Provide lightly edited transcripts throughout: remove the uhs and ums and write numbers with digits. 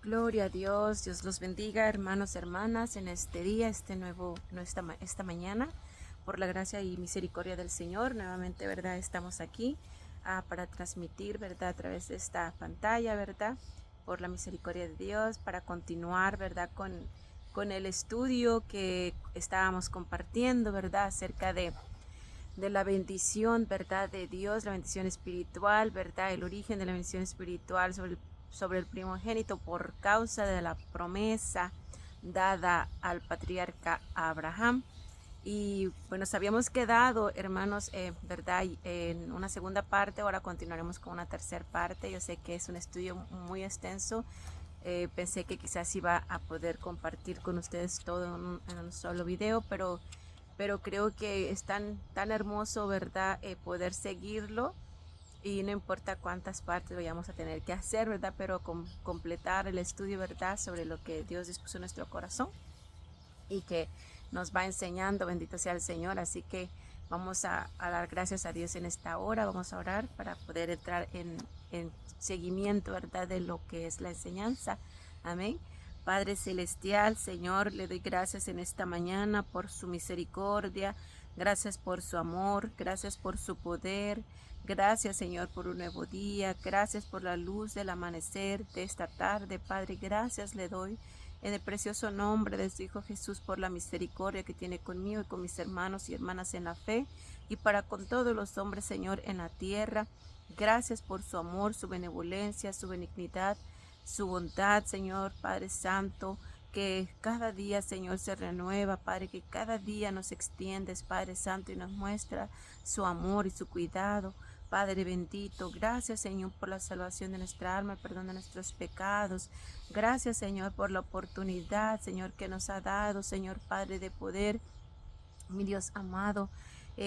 Gloria a Dios, Dios los bendiga, hermanos, hermanas, en este día, esta mañana, por la gracia y misericordia del Señor, nuevamente, ¿verdad? Estamos aquí para transmitir, ¿verdad? A través de esta pantalla, ¿verdad? Por la misericordia de Dios, para continuar, ¿verdad? Con el estudio que estábamos compartiendo, ¿verdad? Acerca de la bendición, ¿verdad? De Dios, la bendición espiritual, ¿verdad? El origen de la bendición espiritual sobre el primogénito por causa de la promesa dada al patriarca Abraham. Y bueno, nos habíamos quedado, hermanos, ¿verdad? En una segunda parte, ahora continuaremos con una tercera parte. Yo sé que es un estudio muy extenso. Pensé que quizás iba a poder compartir con ustedes todo en un solo video, pero creo que es tan hermoso, ¿verdad? Poder seguirlo y no importa cuántas partes vayamos a tener que hacer, ¿verdad? Pero completar el estudio, ¿verdad? Sobre lo que Dios dispuso en nuestro corazón y que nos va enseñando, bendito sea el Señor. Así que vamos a dar gracias a Dios en esta hora, vamos a orar para poder entrar en seguimiento, ¿verdad? De lo que es la enseñanza. Amén. Padre Celestial, Señor, le doy gracias en esta mañana por su misericordia, gracias por su amor, gracias por su poder, gracias Señor por un nuevo día, gracias por la luz del amanecer de esta tarde, Padre, gracias le doy en el precioso nombre de su Hijo Jesús por la misericordia que tiene conmigo y con mis hermanos y hermanas en la fe y para con todos los hombres, Señor, en la tierra. Gracias por su amor, su benevolencia, su benignidad, su bondad, Señor Padre Santo, que cada día, Señor, se renueva, Padre, que cada día nos extiendes, Padre Santo, y nos muestra su amor y su cuidado. Padre bendito, gracias Señor por la salvación de nuestra alma, el perdón de nuestros pecados. Gracias Señor por la oportunidad, Señor, que nos ha dado, Señor Padre, de poder, mi Dios amado,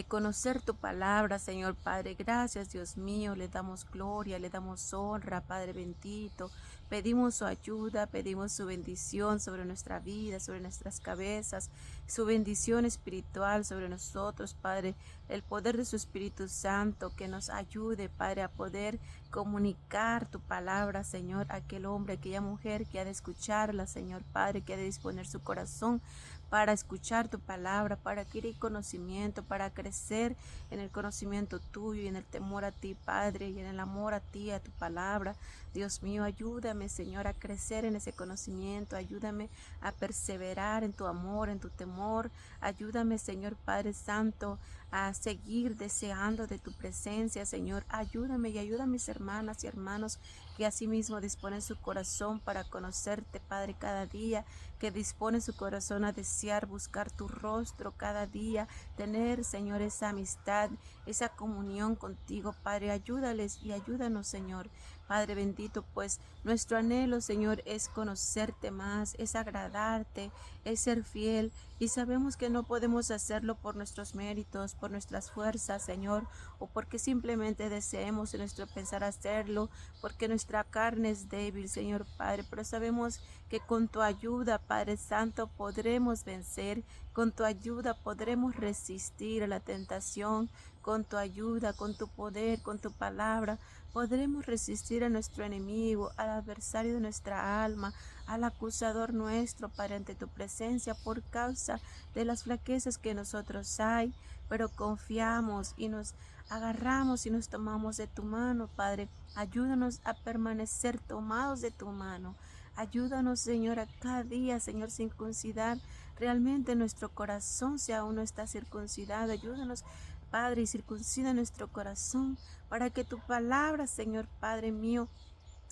conocer tu palabra, Señor Padre. Gracias, Dios mío. Le damos gloria, le damos honra, Padre bendito. Pedimos su ayuda, pedimos su bendición sobre nuestra vida, sobre nuestras cabezas, su bendición espiritual sobre nosotros, Padre. El poder de su Espíritu Santo que nos ayude, Padre, a poder comunicar tu palabra, Señor, a aquel hombre, a aquella mujer que ha de escucharla, Señor Padre, que ha de disponer su corazón para escuchar tu palabra, para adquirir conocimiento, para crecer en el conocimiento tuyo y en el temor a ti, Padre, y en el amor a ti, a tu palabra. Dios mío, ayúdame, Señor, a crecer en ese conocimiento, ayúdame a perseverar en tu amor, en tu temor, ayúdame, Señor Padre Santo, a seguir deseando de tu presencia, Señor, ayúdame y ayuda a mis hermanas y hermanos que asimismo disponen su corazón para conocerte, Padre, cada día, que dispone su corazón a desear buscar tu rostro cada día, tener, Señor, esa amistad, esa comunión contigo, Padre. Ayúdales y ayúdanos, Señor. Padre bendito, pues nuestro anhelo, Señor, es conocerte más, es agradarte, es ser fiel. Y sabemos que no podemos hacerlo por nuestros méritos, por nuestras fuerzas, Señor, o porque simplemente deseemos en nuestro pensar hacerlo, porque nuestra carne es débil, Señor Padre. Pero sabemos que con tu ayuda, Padre Santo, podremos vencer, con tu ayuda podremos resistir a la tentación, con tu ayuda, con tu poder, con tu palabra, podremos resistir a nuestro enemigo, al adversario de nuestra alma, al acusador nuestro, Padre, ante tu presencia por causa de las flaquezas que nosotros hay, pero confiamos y nos agarramos y nos tomamos de tu mano, Padre. Ayúdanos a permanecer tomados de tu mano. Ayúdanos, Señor, a cada día, Señor, circuncidar realmente nuestro corazón, si aún no está circuncidado. Ayúdanos, Padre, y circuncida nuestro corazón para que tu palabra, Señor, Padre mío,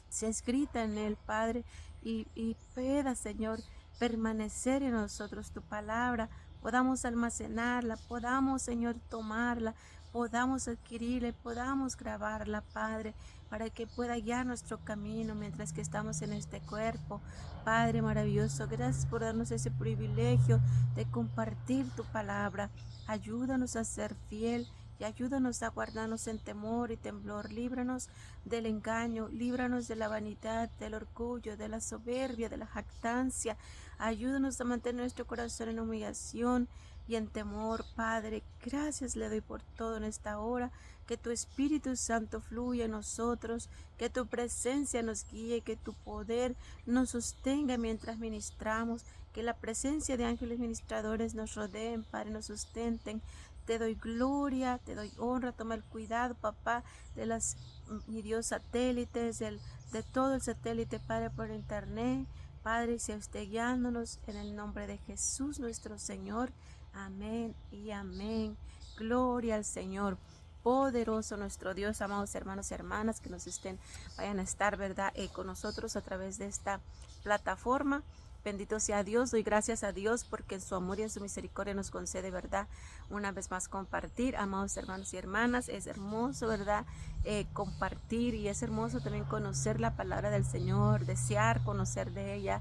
sea escrita en él, Padre, y pueda, Señor, permanecer en nosotros tu palabra, podamos almacenarla, podamos, Señor, tomarla, podamos adquirirla, podamos grabarla, Padre, para que pueda guiar nuestro camino mientras que estamos en este cuerpo. Padre maravilloso, gracias por darnos ese privilegio de compartir tu palabra. Ayúdanos a ser fiel y ayúdanos a guardarnos en temor y temblor. Líbranos del engaño, líbranos de la vanidad, del orgullo, de la soberbia, de la jactancia. Ayúdanos a mantener nuestro corazón en humillación y en temor, Padre. Gracias le doy por todo en esta hora. que tu Espíritu Santo fluya en nosotros, que tu presencia nos guíe, que tu poder nos sostenga mientras ministramos, que la presencia de ángeles ministradores nos rodeen, Padre, nos sustenten. Te doy gloria, te doy honra, toma el cuidado, papá, de las, mi Dios, satélites, de todo el satélite, Padre, por internet. Padre, sea usted guiándonos en el nombre de Jesús nuestro Señor. Amén y amén. Gloria al Señor. Poderoso nuestro Dios, amados hermanos y hermanas que nos vayan a estar, ¿verdad? Con nosotros a través de esta plataforma. Bendito sea Dios, doy gracias a Dios porque en su amor y en su misericordia nos concede, ¿verdad? Una vez más compartir, amados hermanos y hermanas, es hermoso, ¿verdad? Compartir, y es hermoso también conocer la palabra del Señor, desear conocer de ella.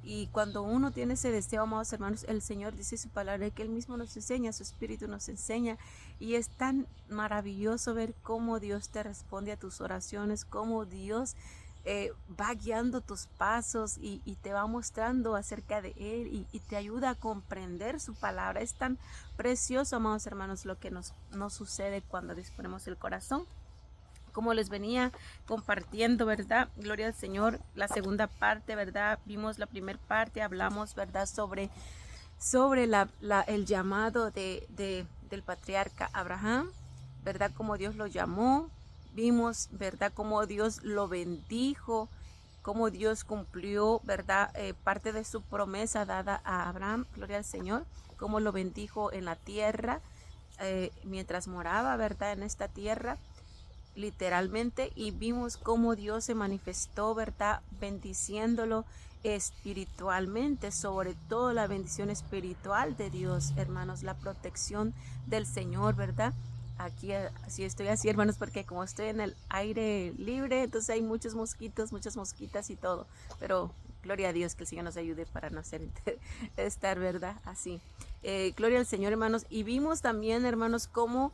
Y cuando uno tiene ese deseo, amados hermanos, el Señor dice su palabra que Él mismo nos enseña, su Espíritu nos enseña. Y es tan maravilloso ver cómo Dios te responde a tus oraciones, cómo Dios va guiando tus pasos y te va mostrando acerca de Él y te ayuda a comprender su palabra. Es tan precioso, amados hermanos, lo que nos sucede cuando disponemos el corazón. Como les venía compartiendo, ¿verdad? Gloria al Señor, la segunda parte, ¿verdad? Vimos la primera parte, hablamos, ¿verdad? Sobre el llamado del patriarca Abraham, ¿verdad? Como Dios lo llamó. Vimos, ¿verdad? Cómo Dios lo bendijo, cómo Dios cumplió, ¿verdad? Parte de su promesa dada a Abraham, gloria al Señor, cómo lo bendijo en la tierra, mientras moraba, ¿verdad? En esta tierra, literalmente, y vimos cómo Dios se manifestó, ¿verdad? Bendiciéndolo espiritualmente, sobre todo la bendición espiritual de Dios, hermanos, la protección del Señor, ¿verdad? Aquí así estoy así, hermanos, porque como estoy en el aire libre, entonces hay muchos mosquitos, muchas mosquitas y todo, pero gloria a Dios, que el Señor nos ayude para no estar, ¿verdad? Así. Gloria al Señor, hermanos. Y vimos también, hermanos, cómo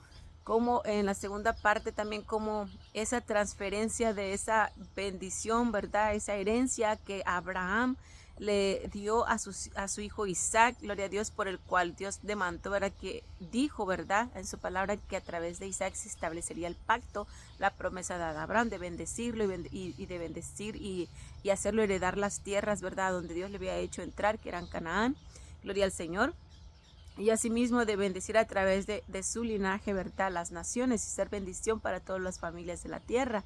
en la segunda parte también como esa transferencia de esa bendición, ¿verdad? Esa herencia que Abraham le dio a su hijo Isaac, gloria a Dios, por el cual Dios demandó, ¿verdad? Que dijo, ¿verdad? En su palabra que a través de Isaac se establecería el pacto, la promesa de Abraham de bendecirlo y de bendecir y hacerlo heredar las tierras, ¿verdad? Donde Dios le había hecho entrar, que eran Canaán, gloria al Señor. Y asimismo de bendecir a través de su linaje, ¿verdad? Las naciones y ser bendición para todas las familias de la tierra.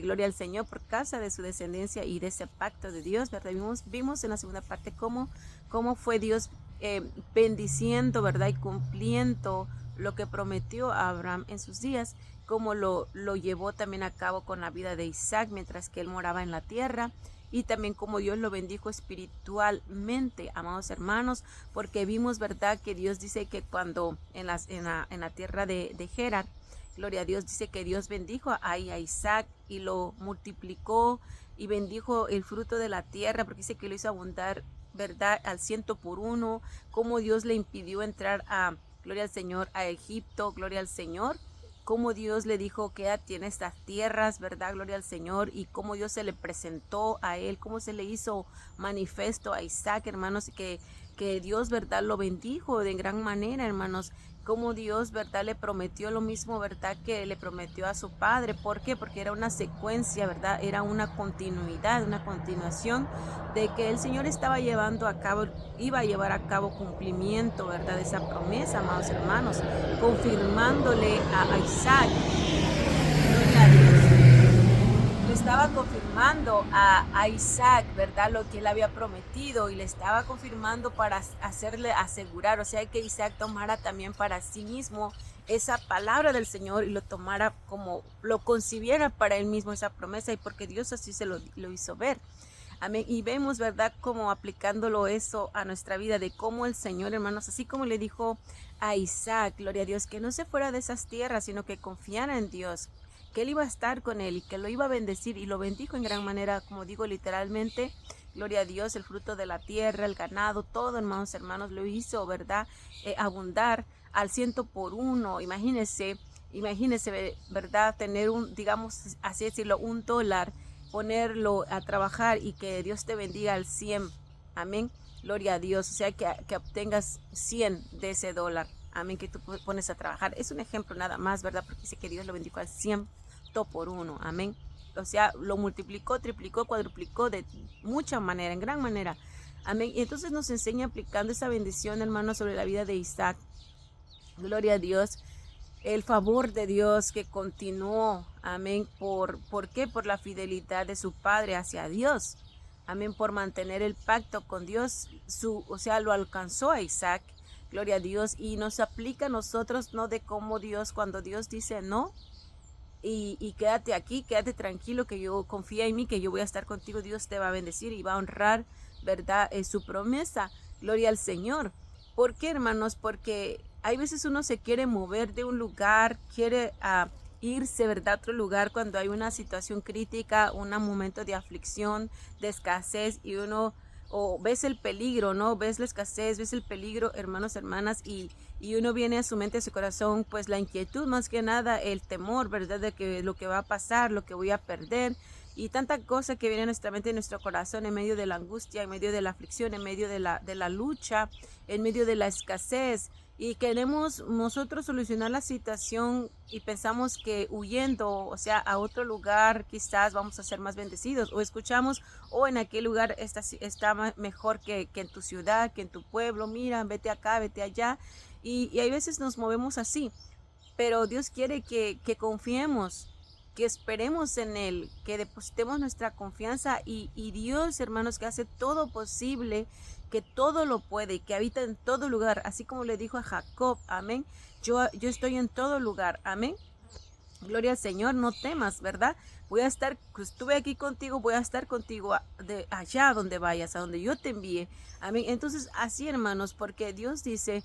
Gloria al Señor por causa de su descendencia y de ese pacto de Dios, ¿verdad? Vimos en la segunda parte cómo fue Dios bendiciendo, ¿verdad? Y cumpliendo lo que prometió a Abraham en sus días, cómo lo llevó también a cabo con la vida de Isaac mientras que él moraba en la tierra. Y también como Dios lo bendijo espiritualmente, amados hermanos, porque vimos, ¿verdad? Que Dios dice que cuando en la tierra de Gerar, gloria a Dios, dice que Dios bendijo a Isaac y lo multiplicó y bendijo el fruto de la tierra, porque dice que lo hizo abundar, ¿verdad? Al 100 por 1, como Dios le impidió entrar gloria al Señor, a Egipto, gloria al Señor. Cómo Dios le dijo que tiene estas tierras, ¿verdad? Gloria al Señor. Y cómo Dios se le presentó a él, cómo se le hizo manifiesto a Isaac, hermanos, que Dios, ¿verdad? Lo bendijo de gran manera, hermanos. Cómo Dios, ¿verdad? Le prometió lo mismo, ¿verdad? Que le prometió a su padre. ¿Por qué? Porque era una secuencia, ¿verdad? Era una continuidad, una continuación de que el Señor estaba llevando a cabo, iba a llevar a cabo cumplimiento, ¿verdad? De esa promesa, amados hermanos, confirmándole a Isaac, gloria a Dios, le estaba confirmando a Isaac, ¿verdad? Lo que él había prometido, y le estaba confirmando para hacerle asegurar, o sea, que Isaac tomara también para sí mismo esa palabra del Señor y lo tomara como, lo concibiera para él mismo esa promesa, y porque Dios así se lo hizo ver. Amén. Y vemos, ¿verdad?, como aplicándolo eso a nuestra vida, de cómo el Señor, hermanos, así como le dijo a Isaac, gloria a Dios, que no se fuera de esas tierras, sino que confiara en Dios, que él iba a estar con él y que lo iba a bendecir, y lo bendijo en gran manera, como digo, literalmente, gloria a Dios, el fruto de la tierra, el ganado, todo, hermanos, lo hizo, ¿verdad?, abundar al 100 por 1. Imagínense, ¿verdad?, tener digamos, así decirlo, $1, ponerlo a trabajar y que Dios te bendiga al 100. Amén. Gloria a Dios. O sea, que obtengas 100 de ese dólar. amén, que tú pones a trabajar. Es un ejemplo nada más, ¿verdad? Porque dice que Dios lo bendijo al 100 por 1, amén. O sea, lo multiplicó, triplicó, cuadruplicó de mucha manera, en gran manera, amén. Y entonces nos enseña aplicando esa bendición, hermano, sobre la vida de Isaac. Gloria a Dios. El favor de Dios que continuó, amén. ¿Por qué? Por la fidelidad de su padre hacia Dios. Amén, por mantener el pacto con Dios, o sea, lo alcanzó a Isaac, gloria a Dios, y nos aplica a nosotros, no de cómo Dios, cuando Dios dice no, y quédate aquí, quédate tranquilo, que yo confía en mí, que yo voy a estar contigo, Dios te va a bendecir y va a honrar, ¿verdad? Su promesa, gloria al Señor. ¿Por qué, hermanos? Porque hay veces uno se quiere mover de un lugar, quiere irse, ¿verdad?, a otro lugar cuando hay una situación crítica, un momento de aflicción, de escasez, y uno, o ves el peligro, ¿no? Ves la escasez, ves el peligro, hermanos, hermanas, y uno viene a su mente, a su corazón, pues la inquietud, más que nada, el temor, ¿verdad?, de que lo que va a pasar, lo que voy a perder, y tanta cosa que viene a nuestra mente y nuestro corazón en medio de la angustia, en medio de la aflicción, en medio de la lucha, en medio de la escasez. Y queremos nosotros solucionar la situación y pensamos que huyendo, o sea, a otro lugar quizás vamos a ser más bendecidos. O escuchamos, en aquel lugar está mejor que en tu ciudad, que en tu pueblo. Mira, vete acá, vete allá. Y hay veces nos movemos así. Pero Dios quiere que confiemos, que esperemos en Él, que depositemos nuestra confianza, y Dios, hermanos, que hace todo posible, que todo lo puede y que habita en todo lugar, así como le dijo a Jacob, amén. Yo estoy en todo lugar, amén. Gloria al Señor, no temas, ¿verdad? Voy a estar, estuve aquí contigo, voy a estar contigo de allá donde vayas, a donde yo te envíe, amén. Entonces, así, hermanos, porque Dios dice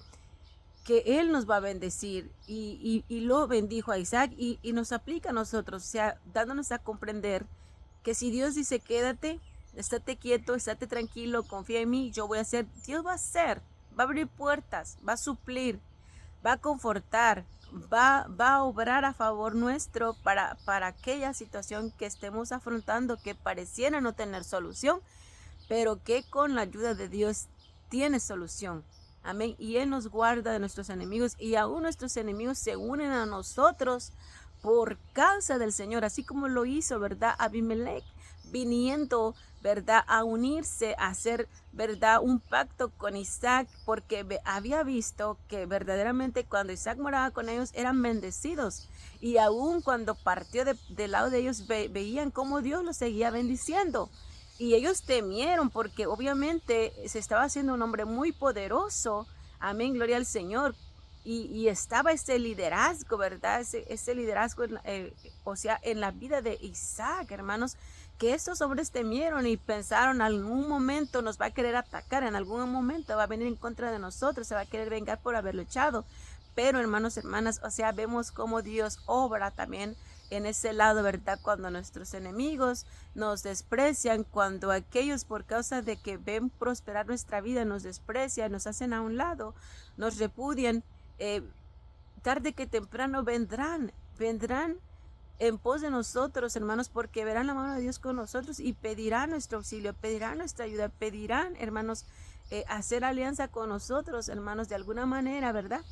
que Él nos va a bendecir, y lo bendijo a Isaac, y nos aplica a nosotros, o sea, dándonos a comprender que si Dios dice quédate, estate quieto, estate tranquilo, confía en mí, yo voy a hacer, Dios va a hacer, va a abrir puertas, va a suplir, va a confortar, va a obrar a favor nuestro para aquella situación que estemos afrontando, que pareciera no tener solución, pero que con la ayuda de Dios tiene solución. Amén. Y Él nos guarda de nuestros enemigos, y aún nuestros enemigos se unen a nosotros por causa del Señor, así como lo hizo, ¿verdad?, Abimelech, viniendo, ¿verdad?, a unirse, a hacer, ¿verdad?, un pacto con Isaac, porque había visto que verdaderamente cuando Isaac moraba con ellos eran bendecidos, y aún cuando partió del lado de ellos veían cómo Dios los seguía bendiciendo. Y ellos temieron, porque obviamente se estaba haciendo un hombre muy poderoso. Amén, gloria al Señor. Y estaba ese liderazgo, ¿verdad? Ese liderazgo, o sea, en la vida de Isaac, hermanos, que estos hombres temieron y pensaron, en algún momento nos va a querer atacar, en algún momento va a venir en contra de nosotros, se va a querer vengar por haberlo echado. Pero, hermanos, hermanas, o sea, vemos cómo Dios obra también en ese lado, ¿verdad? Cuando nuestros enemigos nos desprecian, cuando aquellos, por causa de que ven prosperar nuestra vida, nos desprecian, nos hacen a un lado, nos repudian, tarde que temprano vendrán en pos de nosotros, hermanos, porque verán la mano de Dios con nosotros y pedirán nuestro auxilio, pedirán nuestra ayuda, pedirán, hermanos, hacer alianza con nosotros, hermanos, de alguna manera, ¿verdad?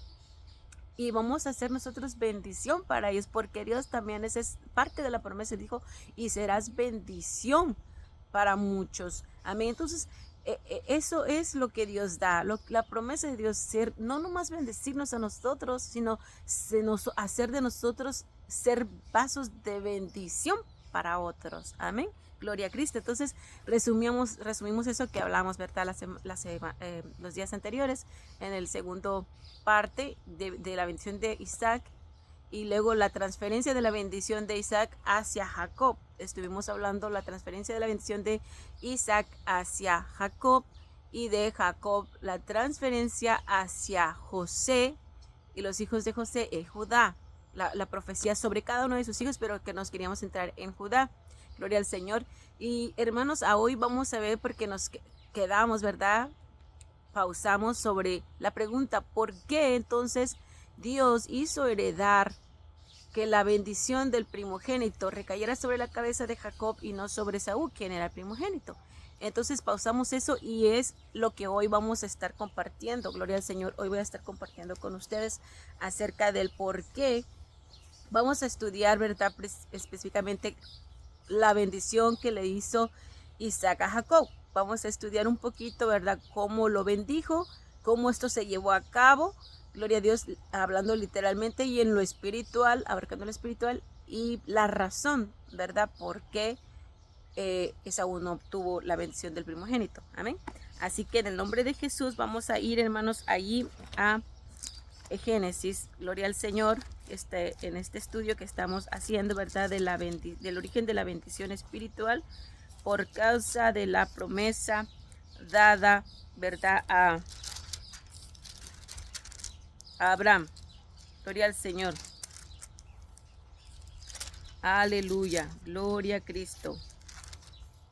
Y vamos a hacer nosotros bendición para ellos, porque Dios también es parte de la promesa, dijo, y serás bendición para muchos. Amén. Entonces, eso es lo que Dios da, la promesa de Dios, ser, no nomás bendecirnos a nosotros, sino hacer de nosotros ser vasos de bendición para otros. Amén. Gloria a Cristo. Entonces, resumimos eso que hablamos, ¿verdad?, los días anteriores, en el segundo parte de la bendición de Isaac, y luego la transferencia de la bendición de Isaac hacia Jacob. Estuvimos hablando la transferencia de la bendición de Isaac hacia Jacob, y de Jacob la transferencia hacia José y los hijos de José, Judá. La profecía sobre cada uno de sus hijos, pero que nos queríamos centrar en Judá. Gloria al Señor. Y hermanos, hoy vamos a ver, porque nos quedamos, ¿verdad?, pausamos sobre la pregunta, ¿por qué entonces Dios hizo heredar que la bendición del primogénito recayera sobre la cabeza de Jacob y no sobre Esaú, quien era el primogénito. Entonces pausamos eso y es lo que hoy vamos a estar compartiendo. Gloria al Señor. Hoy voy a estar compartiendo con ustedes acerca del por qué. Vamos a estudiar, ¿verdad? Específicamente la bendición que le hizo Isaac a Jacob. Vamos a estudiar un poquito, ¿verdad? Cómo lo bendijo, cómo esto se llevó a cabo. Gloria a Dios, hablando literalmente y en lo espiritual, abarcando lo espiritual y la razón, ¿verdad? Por qué Esaú no obtuvo la bendición del primogénito. Amén. Así que en el nombre de Jesús vamos a ir, hermanos, allí a Génesis. Gloria al Señor. En este estudio que estamos haciendo, ¿verdad? Del origen de la bendición espiritual por causa de la promesa dada, ¿verdad? A Abraham. Gloria al Señor. Aleluya. Gloria a Cristo.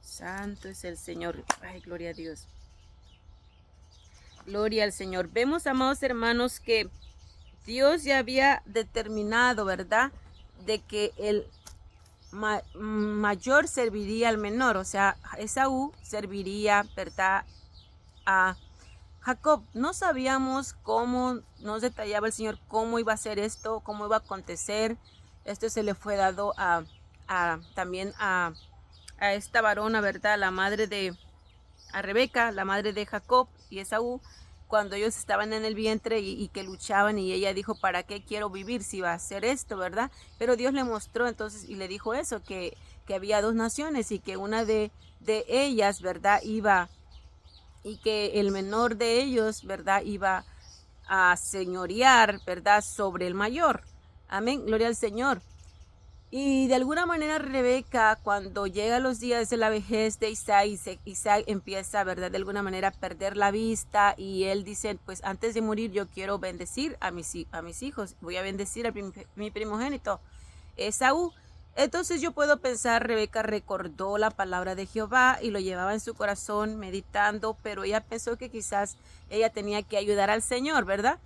Santo es el Señor. Ay, gloria a Dios. Gloria al Señor. Vemos, amados hermanos, que Dios ya había determinado, ¿verdad? De que el mayor serviría al menor. O sea, Esaú serviría, ¿verdad? A Jacob. No sabíamos cómo, nos detallaba el Señor cómo iba a ser esto, cómo iba a acontecer. Esto se le fue dado también a esta varona, ¿verdad? La madre a Rebeca, la madre de Jacob y Esaú, cuando ellos estaban en el vientre y que luchaban, y ella dijo, ¿para qué quiero vivir si va a hacer esto, verdad? Pero Dios le mostró entonces y le dijo eso, que había dos naciones y que una de ellas, ¿verdad? Iba, y que el menor de ellos, ¿verdad? Iba a señorear, ¿verdad? Sobre el mayor. Amén, gloria al Señor. Y de alguna manera Rebeca, cuando llega los días de la vejez de Isaac empieza, ¿verdad? De alguna manera a perder la vista y él dice, pues antes de morir yo quiero bendecir a mis hijos, voy a bendecir a mi primogénito, Esaú. Entonces yo puedo pensar, Rebeca recordó la palabra de Jehová y lo llevaba en su corazón meditando, pero ella pensó que quizás ella tenía que ayudar al Señor, ¿verdad?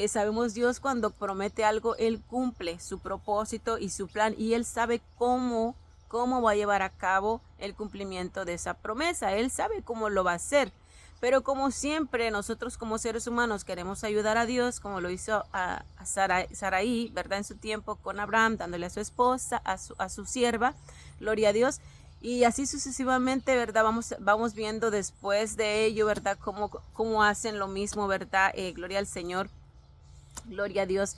Sabemos Dios cuando promete algo, Él cumple su propósito y su plan y Él sabe cómo va a llevar a cabo el cumplimiento de esa promesa. Él sabe cómo lo va a hacer. Pero como siempre, nosotros como seres humanos queremos ayudar a Dios, como lo hizo a Saraí, ¿verdad? En su tiempo con Abraham, dándole a su esposa, a su sierva, gloria a Dios. Y así sucesivamente, ¿verdad? Vamos viendo después de ello, ¿verdad? Cómo hacen lo mismo, ¿verdad? Gloria al Señor. Gloria a Dios,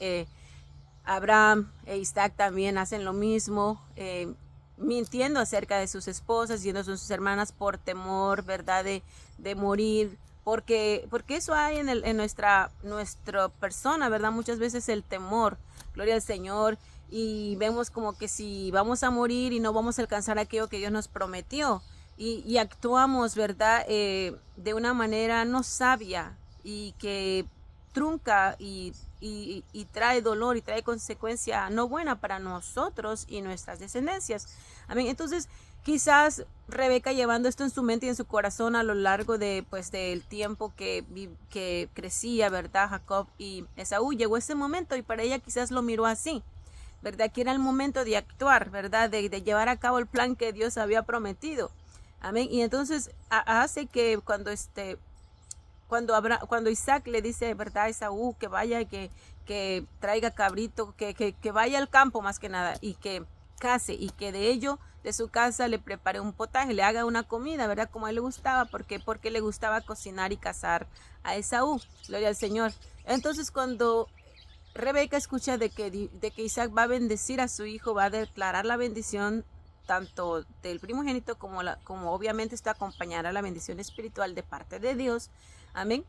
Abraham e Isaac también hacen lo mismo, mintiendo acerca de sus esposas, diciendo son sus hermanas por temor, ¿verdad? De morir, porque eso hay en nuestra persona, ¿verdad? Muchas veces el temor, gloria al Señor, y vemos como que si vamos a morir y no vamos a alcanzar aquello que Dios nos prometió, y actuamos, ¿verdad? De una manera no sabia y que trunca y trae dolor y trae consecuencia no buena para nosotros y nuestras descendencias. Amén. Entonces, quizás Rebeca, llevando esto en su mente y en su corazón a lo largo de del tiempo que crecía, ¿verdad? Jacob y Esaú, llegó ese momento y para ella quizás lo miró así, ¿verdad? Que era el momento de actuar, ¿verdad? De llevar a cabo el plan que Dios había prometido. Amén. Y entonces hace que cuando Isaac le dice, ¿verdad? A Esaú que vaya, que traiga cabrito, que vaya al campo más que nada y que case y que de ello, de su casa, le prepare un potaje, le haga una comida, ¿verdad? Como a él le gustaba, porque le gustaba cocinar y cazar a Esaú, gloria al Señor. Entonces cuando Rebeca escucha de que Isaac va a bendecir a su hijo, va a declarar la bendición tanto del primogénito como obviamente esto acompañará la bendición espiritual de parte de Dios. Amén.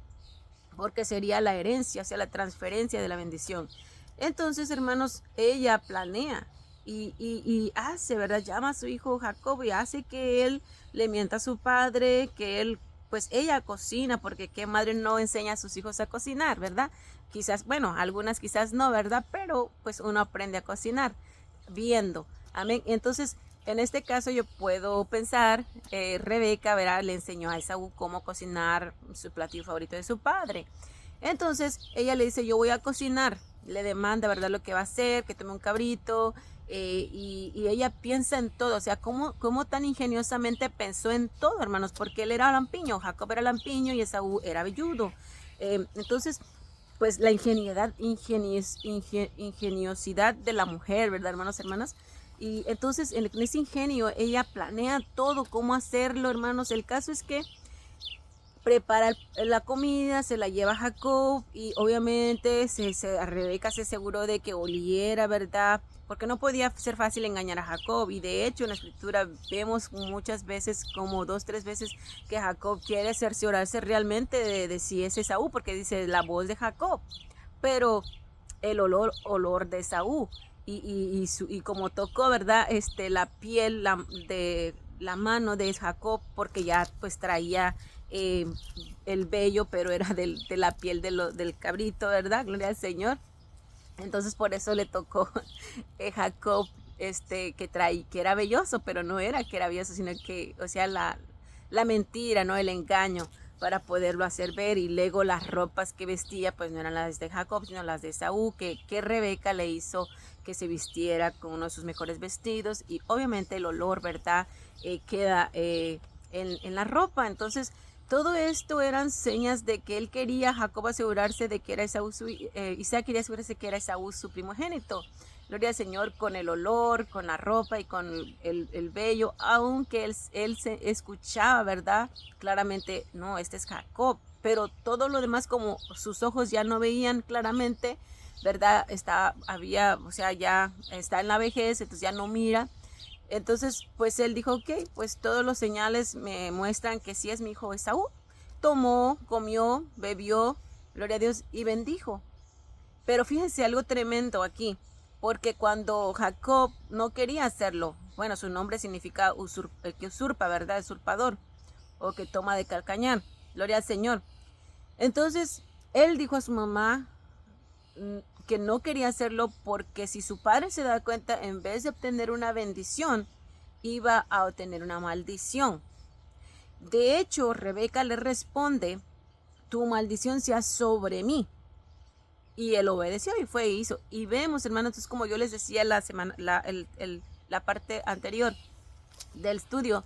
Porque sería la herencia, o sea, la transferencia de la bendición. Entonces, hermanos, ella planea y hace, ¿verdad? Llama a su hijo Jacob y hace que él le mienta a su padre, que él, pues ella cocina, porque qué madre no enseña a sus hijos a cocinar, ¿verdad? Quizás, bueno, algunas quizás no, ¿verdad? Pero pues uno aprende a cocinar viendo. Amén. Entonces, en este caso yo puedo pensar, Rebeca, ¿verdad? Le enseñó a Esaú cómo cocinar su platillo favorito de su padre. Entonces ella le dice, yo voy a cocinar, le demanda, ¿verdad?, lo que va a hacer, que tome un cabrito, y ella piensa en todo, o sea, cómo tan ingeniosamente pensó en todo, hermanos, porque él era lampiño, Jacob era lampiño y Esaú era velludo. Entonces, pues la ingeniosidad de la mujer, ¿verdad, hermanos, hermanas? Y entonces en ese ingenio ella planea todo, cómo hacerlo, hermanos. El caso es que prepara la comida, se la lleva a Jacob y obviamente Rebeca se aseguró de que oliera, ¿verdad? Porque no podía ser fácil engañar a Jacob. Y de hecho en la escritura vemos muchas veces, como 2, 3 veces, que Jacob quiere cerciorarse realmente de si es Esaú, porque dice la voz de Jacob, pero el olor de Esaú. Y como tocó, ¿verdad? La piel de la mano de Jacob, porque ya pues traía el vello, pero era de la piel del cabrito, ¿verdad? Gloria al Señor. Entonces por eso le tocó Jacob, que era velloso, pero no era que era velloso, sino que, o sea, la mentira, ¿no? El engaño, para poderlo hacer ver. Y luego las ropas que vestía pues no eran las de Jacob, sino las de Esaú, que Rebeca le hizo que se vistiera con uno de sus mejores vestidos. Y obviamente el olor, ¿verdad?, queda en la ropa. Entonces todo esto eran señas de que él quería, Jacob, asegurarse de que era Esaú, Isaac quería asegurarse que era Esaú su primogénito. Gloria al Señor, con el olor, con la ropa y con el vello, aunque él se escuchaba, ¿verdad?, claramente, no, este es Jacob, pero todo lo demás, como sus ojos ya no veían claramente, ¿verdad?, o sea, ya está en la vejez, entonces ya no mira. Entonces, pues él dijo, ok, pues todos los señales me muestran que sí es mi hijo Esaú. Tomó, comió, bebió, gloria a Dios, y bendijo. Pero fíjense algo tremendo aquí, porque cuando Jacob no quería hacerlo, bueno, su nombre significa que usurpa, ¿verdad? Usurpador, o que toma de calcañar, gloria al Señor. Entonces, él dijo a su mamá que no quería hacerlo, porque si su padre se da cuenta, en vez de obtener una bendición, iba a obtener una maldición. De hecho, Rebeca le responde, tu maldición sea sobre mí. Y él obedeció y fue e hizo. Y vemos, hermanos, entonces, como yo les decía la parte anterior del estudio,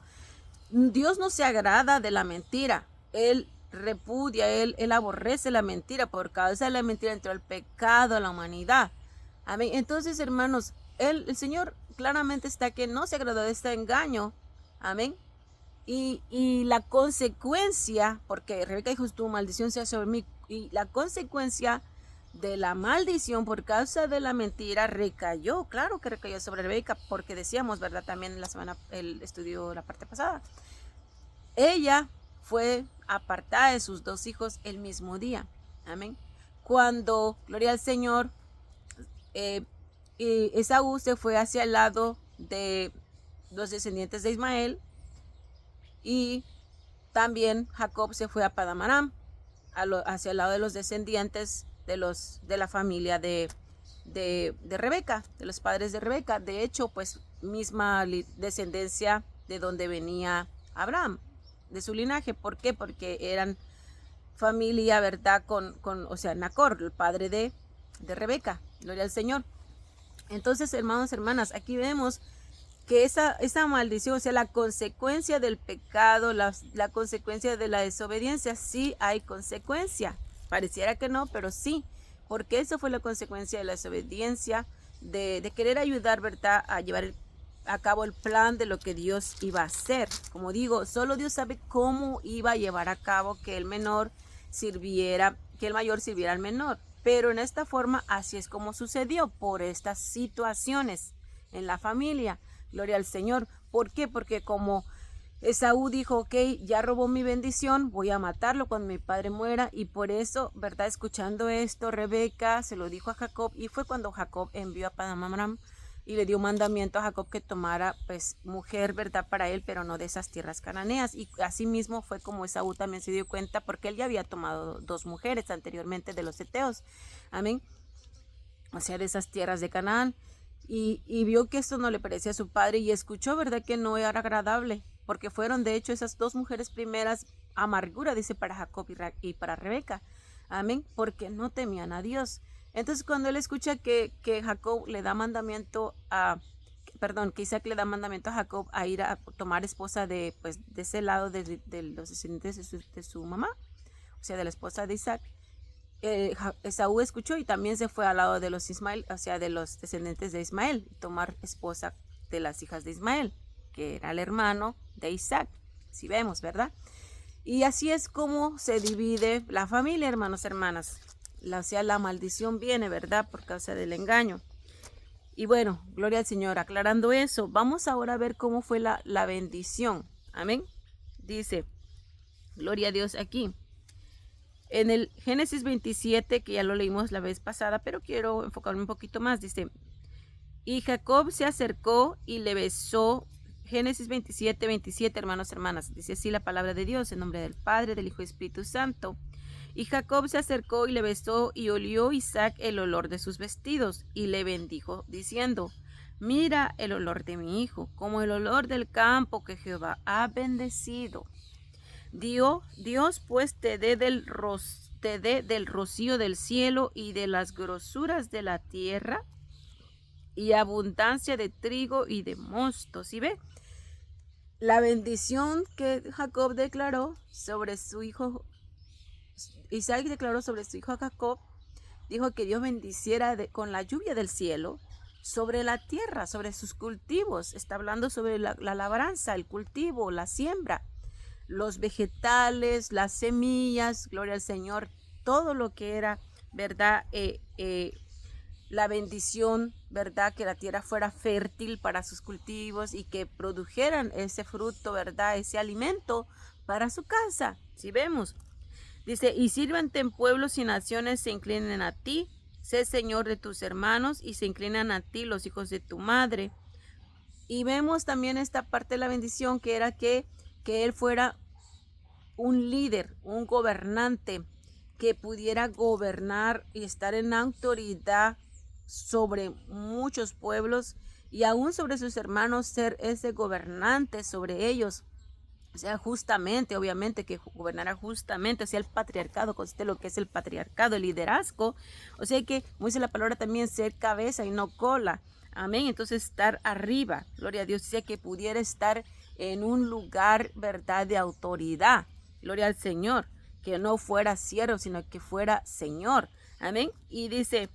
Dios no se agrada de la mentira. Él repudia, él aborrece la mentira. Por causa de la mentira entró el pecado a la humanidad. Amén. Entonces, hermanos, el Señor claramente está que no se agradó de este engaño. Amén. Y la consecuencia, porque Rebeca dijo, tu maldición sea sobre mí, y la consecuencia de la maldición por causa de la mentira recayó, claro que recayó sobre Rebeca, porque decíamos, ¿verdad?, también en la semana, el estudio, la parte pasada, ella fue apartada de sus 2 hijos el mismo día. Amén. Cuando, gloria al Señor, Esaú se fue hacia el lado de los descendientes de Ismael, y también Jacob se fue a Padamaram, hacia el lado de los descendientes de la familia de Rebeca, de los padres de Rebeca. De hecho, pues misma descendencia de donde venía Abraham, de su linaje. ¿Por qué? Porque eran familia, ¿verdad?, o sea, Nacor, el padre de Rebeca. Gloria al Señor. Entonces, hermanos, hermanas, aquí vemos que esa maldición, o sea, la consecuencia del pecado, la consecuencia de la desobediencia, sí hay consecuencia. Pareciera que no, pero sí, porque eso fue la consecuencia de la desobediencia, de querer ayudar, ¿verdad?, a llevar a cabo el plan de lo que Dios iba a hacer. Como digo, solo Dios sabe cómo iba a llevar a cabo que el mayor sirviera al menor. Pero en esta forma, así es como sucedió, por estas situaciones en la familia. Gloria al Señor. ¿Por qué? Porque como Esaú dijo, ok, ya robó mi bendición, voy a matarlo cuando mi padre muera. Y por eso, ¿verdad?, escuchando esto, Rebeca se lo dijo a Jacob, y fue cuando Jacob envió a Padamaram y le dio mandamiento a Jacob que tomara, pues, mujer, ¿verdad?, para él, pero no de esas tierras cananeas. Y así mismo fue como Esaú también se dio cuenta, porque él ya había tomado 2 mujeres anteriormente de los heteos. Amén. O sea, de esas tierras de Canaán. Y vio que esto no le parecía a su padre, y escuchó, ¿verdad?, que no era agradable, porque fueron de hecho esas 2 mujeres primeras amargura, dice, para Jacob y para Rebeca. Amén, porque no temían a Dios. Entonces cuando él escucha que Jacob le da mandamiento a, perdón, que Isaac le da mandamiento a Jacob a ir a tomar esposa de, pues, de ese lado de los descendientes de su mamá, o sea, de la esposa de Isaac, Esaú escuchó y también se fue al lado de los Ismael, o sea, de los descendientes de Ismael, tomar esposa de las hijas de Ismael, que era el hermano de Isaac, si vemos, ¿verdad? Y así es como se divide la familia, hermanos, hermanas. O sea, la maldición viene, ¿verdad? Por causa del engaño. Y bueno, gloria al Señor. Aclarando eso, vamos ahora a ver cómo fue la bendición. Amén. Dice, gloria a Dios aquí. En el Génesis 27, que ya lo leímos la vez pasada, pero quiero enfocarme un poquito más, dice, y Jacob se acercó y le besó. Génesis 27, 27, hermanos, hermanas, dice así la palabra de Dios, en nombre del Padre, del Hijo y Espíritu Santo. Y Jacob se acercó y le besó, y olió Isaac el olor de sus vestidos, y le bendijo, diciendo, mira el olor de mi hijo, como el olor del campo que Jehová ha bendecido. Dios pues te dé del rocío del cielo y de las grosuras de la tierra y abundancia de trigo y de mosto. ¿Sí ve? La bendición que Jacob declaró sobre su hijo, Isaac declaró sobre su hijo Jacob, dijo que Dios bendiciera con la lluvia del cielo sobre la tierra, sobre sus cultivos. Está hablando sobre la labranza, el cultivo, la siembra, los vegetales, las semillas, gloria al Señor, todo lo que era, ¿verdad? La bendición, ¿verdad? Que la tierra fuera fértil para sus cultivos y que produjeran ese fruto, ¿verdad? Ese alimento para su casa. Si vemos, dice, y sírvante en pueblos y naciones se inclinen a ti, sé Señor de tus hermanos y se inclinan a ti los hijos de tu madre. Y vemos también esta parte de la bendición que era que él fuera un líder, un gobernante, que pudiera gobernar y estar en autoridad sobre muchos pueblos y aún sobre sus hermanos, ser ese gobernante sobre ellos. O sea, justamente, obviamente que gobernara justamente, o sea, el patriarcado, consiste lo que es el patriarcado, el liderazgo. O sea que, como dice la palabra, también ser cabeza y no cola. Amén. Entonces estar arriba, gloria a Dios, o sea que pudiera estar en un lugar, verdad, de autoridad. Gloria al Señor, que no fuera siervo, sino que fuera Señor. Amén. Y dice,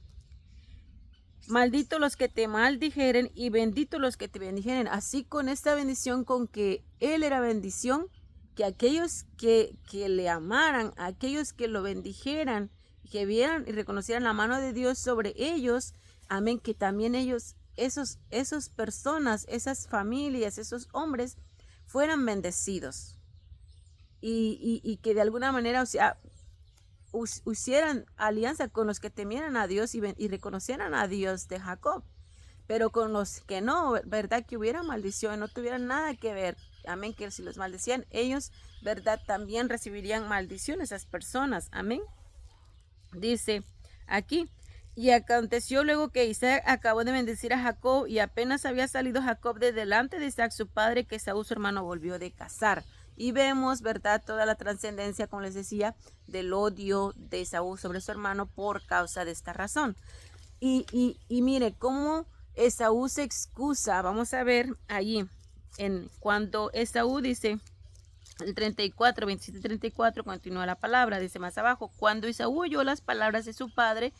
maldito los que te maldijeren y bendito los que te bendijeren. Así con esta bendición, con que él era bendición, que aquellos que le amaran, aquellos que lo bendijeran, que vieran y reconocieran la mano de Dios sobre ellos, amén, que también ellos, esas personas, esas familias, esos hombres, fueran bendecidos. Y que de alguna manera, o sea, hicieran alianza con los que temieran a Dios y reconocieran a Dios de Jacob, pero con los que no, verdad, que hubiera maldición, no tuvieran nada que ver, amén, que si los maldecían, ellos, verdad, también recibirían maldición esas personas, amén. Dice aquí, y aconteció luego que Isaac acabó de bendecir a Jacob, y apenas había salido Jacob de delante de Isaac su padre, que Esaú su hermano volvió de cazar. Y vemos, ¿verdad?, toda la trascendencia, como les decía, del odio de Esaú sobre su hermano por causa de esta razón. Y mire cómo Esaú se excusa. Vamos a ver allí, cuando Esaú dice, el 34, 27, 34, continúa la palabra, dice más abajo, cuando Esaú oyó las palabras de su padre,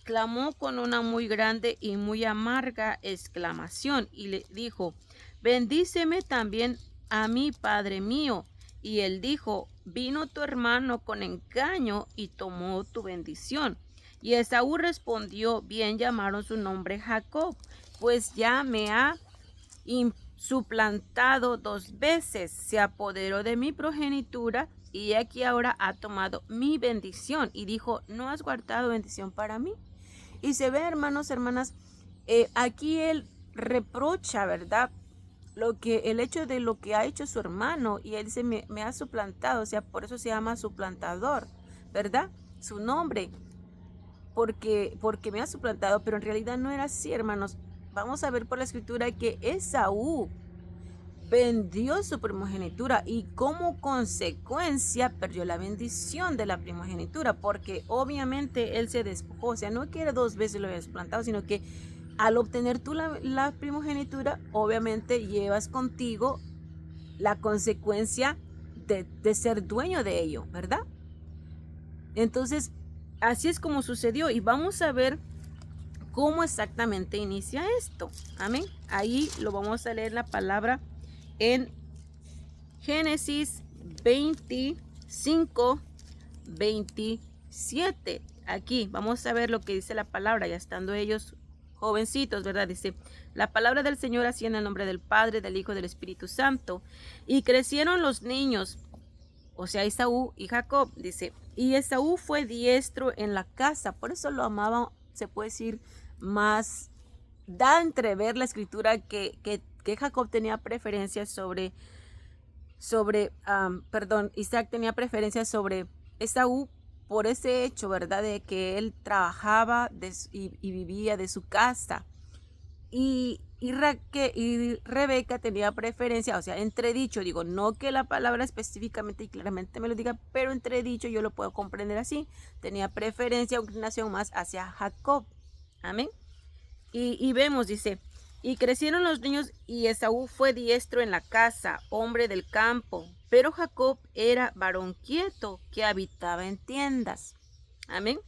clamó con una muy grande y muy amarga exclamación y le dijo, bendíceme también a mí, padre mío. Y él dijo, vino tu hermano con engaño y tomó tu bendición. Y Esaú respondió, bien llamaron su nombre Jacob, pues ya me ha suplantado 2 veces, se apoderó de mi progenitura y aquí ahora ha tomado mi bendición. Y dijo, ¿no has guardado bendición para mí? Y se ve, hermanos, hermanas, aquí él reprocha, ¿verdad?, el hecho de lo que ha hecho su hermano, y él dice, me ha suplantado, o sea, por eso se llama suplantador, ¿verdad? Su nombre, porque me ha suplantado, pero en realidad no era así, hermanos. Vamos a ver por la escritura que Esaú vendió su primogenitura y como consecuencia perdió la bendición de la primogenitura, porque obviamente él se despojó. O sea, no que dos veces lo habías plantado, sino que al obtener tú la primogenitura, obviamente llevas contigo la consecuencia de ser dueño de ello, ¿verdad? Entonces, así es como sucedió y vamos a ver cómo exactamente inicia esto. Amén. Ahí lo vamos a leer la palabra en Génesis 25, 27. Aquí vamos a ver lo que dice la palabra, ya estando ellos jovencitos, ¿verdad? Dice, la palabra del Señor hacía en el nombre del Padre, del Hijo y del Espíritu Santo. Y crecieron los niños, o sea, Esaú y Jacob, dice, y Esaú fue diestro en la casa, por eso lo amaba, se puede decir, más, da a entrever la escritura que Jacob tenía preferencia Isaac tenía preferencia sobre Esaú por ese hecho, ¿verdad? De que él trabajaba y vivía de su casa. Y Rebeca tenía preferencia, o sea, entredicho, digo, no que la palabra específicamente y claramente me lo diga, pero entredicho yo lo puedo comprender así, tenía preferencia o inclinación más hacia Jacob. Amén. Y vemos, dice, y crecieron los niños y Esaú fue diestro en la casa, hombre del campo, pero Jacob era varón quieto que habitaba en tiendas. Amén.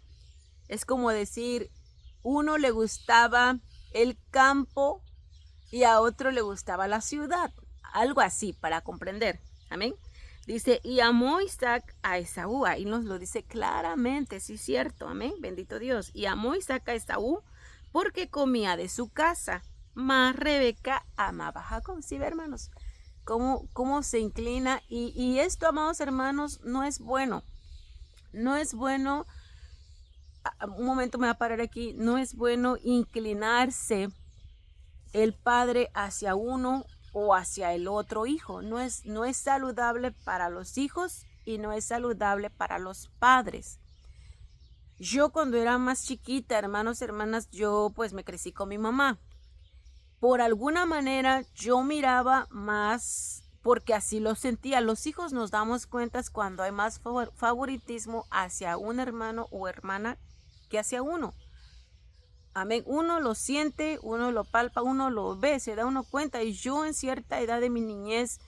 Es como decir, uno le gustaba el campo y a otro le gustaba la ciudad. Algo así para comprender. Amén. Dice, y amó Isaac a Esaú. Ahí nos lo dice claramente, sí, cierto. Amén. Bendito Dios. Y amó Isaac a Esaú porque comía de su casa. Mas Rebeca amaba a Jacob. ¿Sí, hermanos? ¿Cómo se inclina? Y esto, amados hermanos, no es bueno. No es bueno. Un momento me va a parar aquí. No es bueno inclinarse el padre hacia uno o hacia el otro hijo. No es saludable para los hijos y no es saludable para los padres. Yo cuando era más chiquita, hermanos, hermanas, yo pues me crecí con mi mamá. Por alguna manera yo miraba más, porque así lo sentía. Los hijos nos damos cuenta cuando hay más favoritismo hacia un hermano o hermana que hacia uno. Amén. Uno lo siente, uno lo palpa, uno lo ve, se da uno cuenta. Y yo en cierta edad de mi niñez,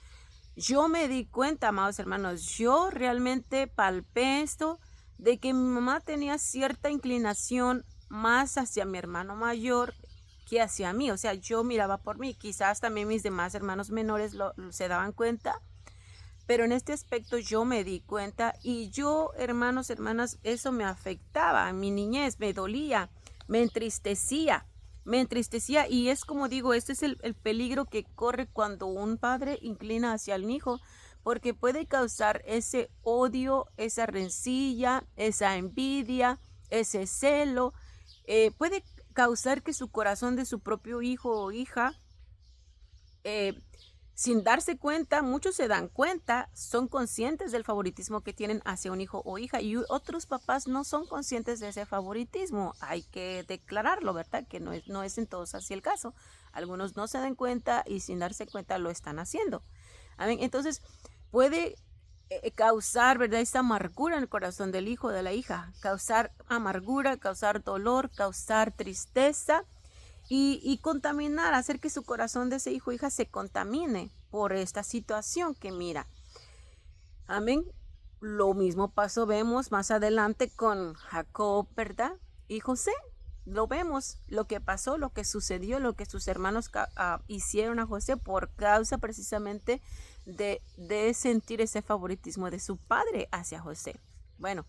yo me di cuenta, amados hermanos, yo realmente palpé esto de que mi mamá tenía cierta inclinación más hacia mi hermano mayor que hacia mí. O sea, yo miraba por mí. Quizás también mis demás hermanos menores se daban cuenta. Pero en este aspecto yo me di cuenta y yo, hermanos, hermanas, eso me afectaba. En mi niñez me dolía. Me entristecía y es como digo, este es el peligro que corre cuando un padre inclina hacia el hijo, porque puede causar ese odio, esa rencilla, esa envidia, ese celo, puede causar que su corazón de su propio hijo o hija, sin darse cuenta, muchos se dan cuenta, son conscientes del favoritismo que tienen hacia un hijo o hija y otros papás no son conscientes de ese favoritismo. Hay que declararlo, ¿verdad? Que no es en todos así el caso. Algunos no se dan cuenta y sin darse cuenta lo están haciendo. Amén. Entonces puede causar, ¿verdad? Esa amargura en el corazón del hijo o de la hija. Causar amargura, causar dolor, causar tristeza. Y contaminar, hacer que su corazón de ese hijo o hija se contamine por esta situación que mira. Amén. Lo mismo pasó, vemos más adelante con Jacob, ¿verdad? Y José. Lo vemos, lo que pasó, lo que sucedió, lo que sus hermanos hicieron a José por causa precisamente de sentir ese favoritismo de su padre hacia José. Bueno,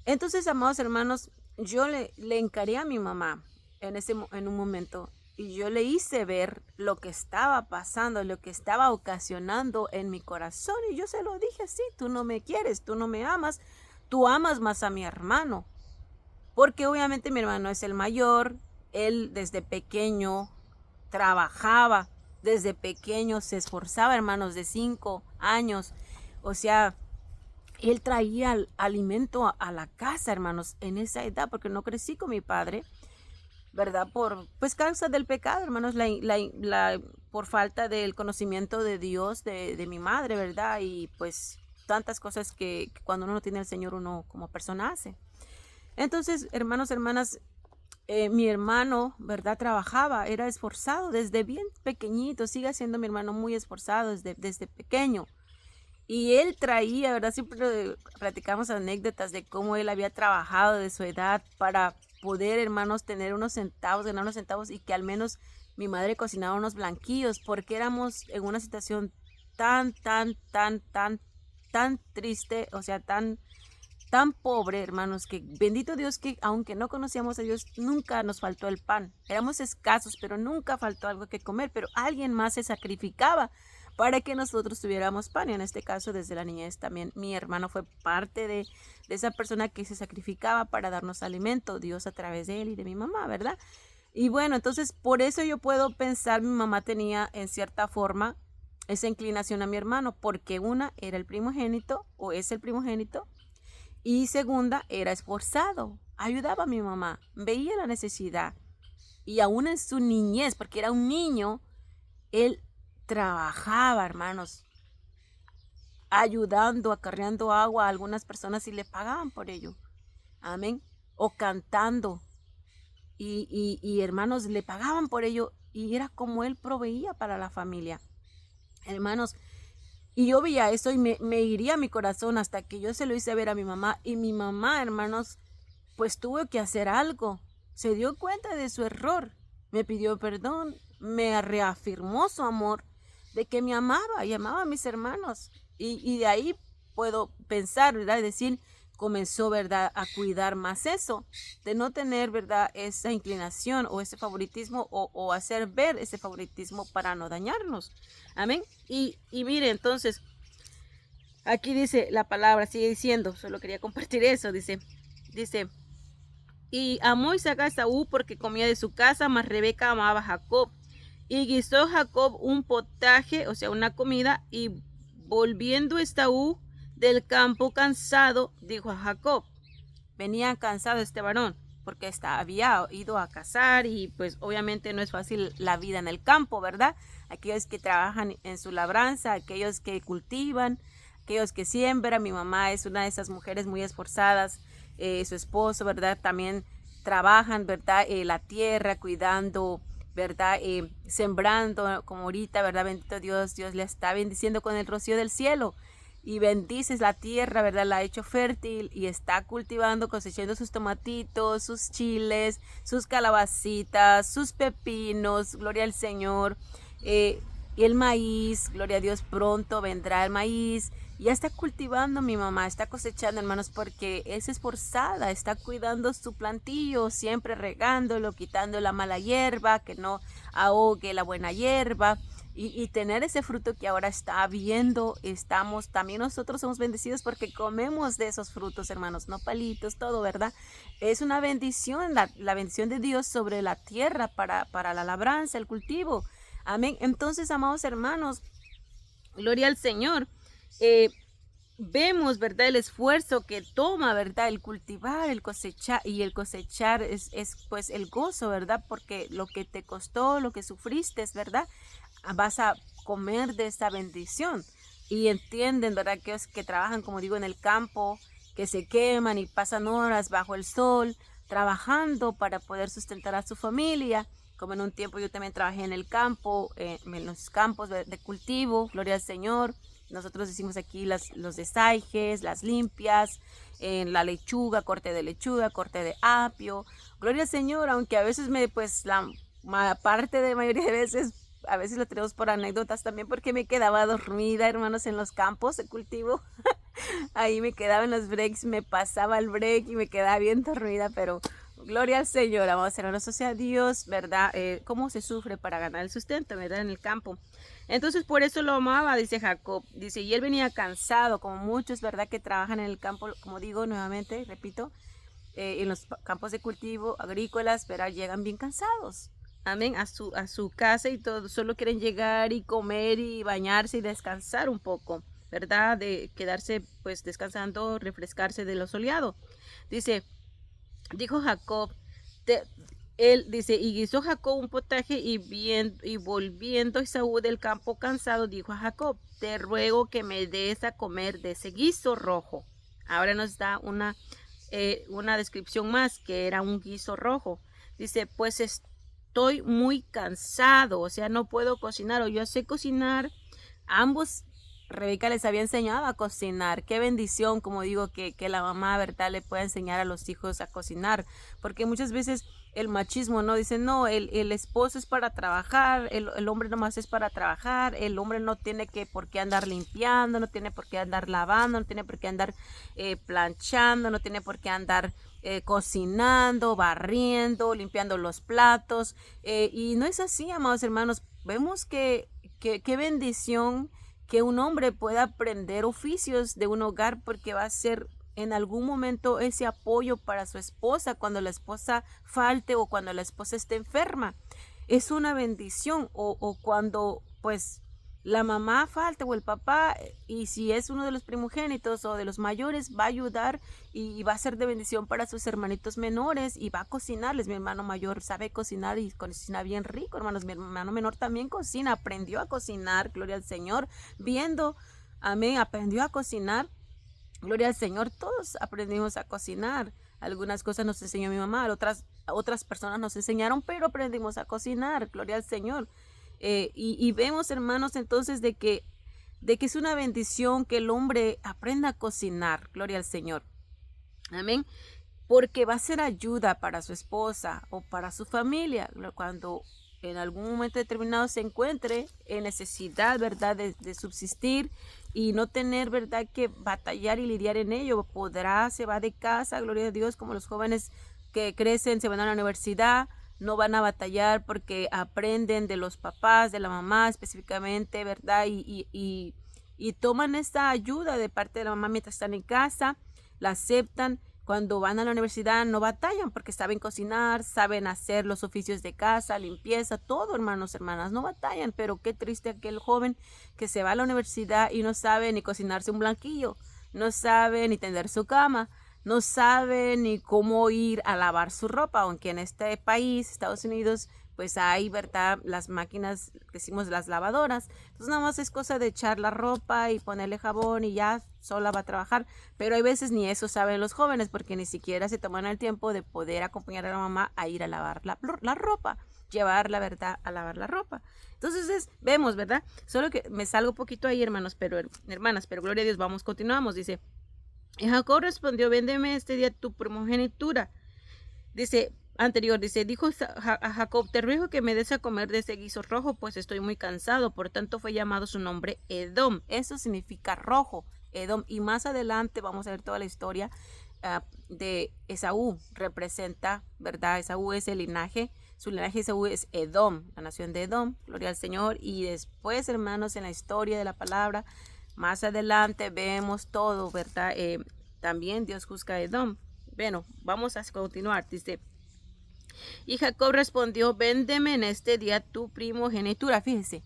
entonces, amados hermanos, yo le encaré a mi mamá en un momento y yo le hice ver lo que estaba pasando, lo que estaba ocasionando en mi corazón y yo se lo dije así, tú no me quieres, tú no me amas, tú amas más a mi hermano, porque obviamente mi hermano es el mayor, él desde pequeño trabajaba, desde pequeño se esforzaba, hermanos de 5 años, o sea, él traía alimento a la casa, hermanos, en esa edad, porque no crecí con mi padre, ¿verdad? Por pues causa del pecado, hermanos, por falta del conocimiento de Dios, de mi madre, ¿verdad? Y pues tantas cosas que cuando uno no tiene al Señor, uno como persona hace. Entonces, hermanos, hermanas, mi hermano, ¿verdad? Trabajaba, era esforzado desde bien pequeñito, sigue siendo mi hermano muy esforzado desde pequeño. Y él traía, ¿verdad? Siempre platicamos anécdotas de cómo él había trabajado de su edad para poder, hermanos, tener unos centavos, ganar unos centavos y que al menos mi madre cocinaba unos blanquillos, porque éramos en una situación tan triste, o sea, tan pobre, hermanos, que bendito Dios que aunque no conocíamos a Dios, nunca nos faltó el pan. Éramos escasos, pero nunca faltó algo que comer, pero alguien más se sacrificaba para que nosotros tuviéramos pan. Y en este caso, desde la niñez también mi hermano fue parte de esa persona que se sacrificaba para darnos alimento, Dios a través de él y de mi mamá, ¿verdad? Y bueno, entonces por eso yo puedo pensar, mi mamá tenía en cierta forma esa inclinación a mi hermano, porque una era el primogénito o es el primogénito, y segunda, era esforzado, ayudaba a mi mamá, veía la necesidad. Y aún en su niñez, porque era un niño, él trabajaba, hermanos, ayudando, acarreando agua a algunas personas y le pagaban por ello. Amén. O cantando. Y hermanos, le pagaban por ello. Y era como él proveía para la familia. Hermanos, y yo veía eso y me iría mi corazón hasta que yo se lo hice ver a mi mamá. Y mi mamá, hermanos, pues tuvo que hacer algo. Se dio cuenta de su error. Me pidió perdón. Me reafirmó su amor de que me amaba y amaba a mis hermanos. Y de ahí puedo pensar, ¿verdad? Es decir, comenzó, ¿verdad?, a cuidar más eso, de no tener, ¿verdad?, esa inclinación o ese favoritismo o hacer ver ese favoritismo para no dañarnos. Amén. Y mire, entonces, aquí dice la palabra, sigue diciendo, solo quería compartir eso, dice, y amó Isaac a Esaú porque comía de su casa, mas Rebeca amaba a Jacob. Y guisó Jacob un potaje, o sea, una comida, y volviendo Esaú del campo cansado, dijo a Jacob, venía cansado este varón, porque había ido a cazar y pues obviamente no es fácil la vida en el campo, ¿verdad? Aquellos que trabajan en su labranza, aquellos que cultivan, aquellos que siembran. Mi mamá es una de esas mujeres muy esforzadas, su esposo, ¿verdad? También trabajan, ¿verdad? La tierra, cuidando, ¿verdad? Sembrando, como ahorita, ¿verdad? Bendito Dios, Dios le está bendiciendo con el rocío del cielo. Y bendices la tierra, ¿verdad? La ha hecho fértil y está cultivando, cosechando sus tomatitos, sus chiles, sus calabacitas, sus pepinos, gloria al Señor. Y el maíz, gloria a Dios, pronto vendrá el maíz. Ya está cultivando mi mamá, está cosechando, hermanos, porque es esforzada, está cuidando su plantillo, siempre regándolo, quitando la mala hierba, que no ahogue la buena hierba. Y tener ese fruto que ahora está viendo, también nosotros somos bendecidos porque comemos de esos frutos, hermanos, no palitos, todo, ¿verdad? Es una bendición, la bendición de Dios sobre la tierra para la labranza, el cultivo. Amén. Entonces, amados hermanos, gloria al Señor. Vemos, ¿verdad?, el esfuerzo que toma, ¿verdad?, el cultivar, el cosechar, y el cosechar es pues el gozo, ¿verdad?, porque lo que te costó, lo que sufriste, ¿verdad?, vas a comer de esa bendición. Y entienden, ¿verdad?, que trabajan, como digo, en el campo, que se queman y pasan horas bajo el sol, trabajando para poder sustentar a su familia. Como en un tiempo yo también trabajé en el campo, en los campos de cultivo, gloria al Señor. Nosotros hicimos aquí los desaijes, las limpias, en la lechuga, corte de apio. Gloria al Señor, aunque a veces la parte de mayoría de veces, a veces lo tenemos por anécdotas también, porque me quedaba dormida, hermanos, en los campos de cultivo. Ahí me quedaba en los breaks, me pasaba el break y me quedaba bien dormida, pero gloria al Señor, vamos a hermanos, o sea, Dios, ¿verdad? Cómo se sufre para ganar el sustento, ¿verdad? En el campo. Entonces, por eso lo amaba, dice Jacob. Dice, y él venía cansado, como muchos, ¿verdad?, que trabajan en el campo, como digo nuevamente, repito, en los campos de cultivo agrícolas, pero llegan bien cansados. Amén, a su casa y todo, solo quieren llegar y comer y bañarse y descansar un poco, ¿verdad? De quedarse pues descansando, refrescarse de lo soleado. Dice, dijo Jacob, él dice, y guisó Jacob un potaje y volviendo Esaú del campo cansado, dijo a Jacob, te ruego que me des a comer de ese guiso rojo. Ahora nos da una descripción más, que era un guiso rojo. Dice, pues estoy muy cansado, o sea, no puedo cocinar, o yo sé cocinar. Ambos, Rebeca les había enseñado a cocinar. Qué bendición, como digo, que la mamá, ¿verdad?, le pueda enseñar a los hijos a cocinar. Porque muchas veces el machismo, ¿no? Dicen, no, el esposo es para trabajar, el hombre nomás es para trabajar, el hombre no tiene por qué andar limpiando, no tiene por qué andar lavando, no tiene por qué andar planchando, no tiene por qué andar cocinando, barriendo, limpiando los platos. Y no es así, amados hermanos. Vemos qué bendición que un hombre pueda aprender oficios de un hogar, porque va a ser en algún momento ese apoyo para su esposa cuando la esposa falte o cuando la esposa esté enferma. Es una bendición, o cuando pues la mamá falte o el papá, y si es uno de los primogénitos o de los mayores, va a ayudar y va a ser de bendición para sus hermanitos menores y va a cocinarles. Mi hermano mayor sabe cocinar y cocina bien rico, hermanos. Mi hermano menor también cocina, aprendió a cocinar, gloria al Señor, viendo, amén, aprendió a cocinar. Gloria al Señor, todos aprendimos a cocinar. Algunas cosas nos enseñó mi mamá, otras personas nos enseñaron, pero aprendimos a cocinar. Gloria al Señor. Y vemos, hermanos, entonces de que es una bendición que el hombre aprenda a cocinar. Gloria al Señor. Amén. Porque va a ser ayuda para su esposa o para su familia cuando en algún momento determinado se encuentre en necesidad, ¿verdad?, de subsistir y no tener, ¿verdad?, que batallar y lidiar en ello. Se va de casa, gloria a Dios, como los jóvenes que crecen, se van a la universidad, no van a batallar porque aprenden de los papás, de la mamá específicamente, ¿verdad? Y toman esta ayuda de parte de la mamá mientras están en casa, la aceptan. Cuando van a la universidad no batallan porque saben cocinar, saben hacer los oficios de casa, limpieza, todo, hermanos, hermanas, no batallan. Pero qué triste aquel joven que se va a la universidad y no sabe ni cocinarse un blanquillo, no sabe ni tender su cama, no sabe ni cómo ir a lavar su ropa, aunque en este país, Estados Unidos, pues hay, ¿verdad?, las máquinas, decimos las lavadoras. Entonces nada más es cosa de echar la ropa y ponerle jabón y ya sola va a trabajar. Pero hay veces ni eso saben los jóvenes porque ni siquiera se toman el tiempo de poder acompañar a la mamá a ir a lavar la ropa, llevarla, ¿verdad?, a lavar la ropa. Entonces vemos, ¿verdad? Solo que me salgo un poquito ahí, hermanos, hermanas, pero gloria a Dios, continuamos. Dice, y Jacob respondió, véndeme este día tu primogenitura. Dice, dijo a Jacob, te ruego que me des a comer de ese guiso rojo, pues estoy muy cansado. Por tanto fue llamado su nombre Edom. Eso significa rojo, Edom. Y más adelante vamos a ver toda la historia de Esaú. Representa, ¿verdad? Esaú es el linaje. Su linaje Esaú es Edom, la nación de Edom. Gloria al Señor. Y después, hermanos, en la historia de la palabra, más adelante vemos todo, ¿verdad? También Dios juzga a Edom. Bueno, vamos a continuar. Dice, y Jacob respondió, véndeme en este día tu primogenitura. Fíjense.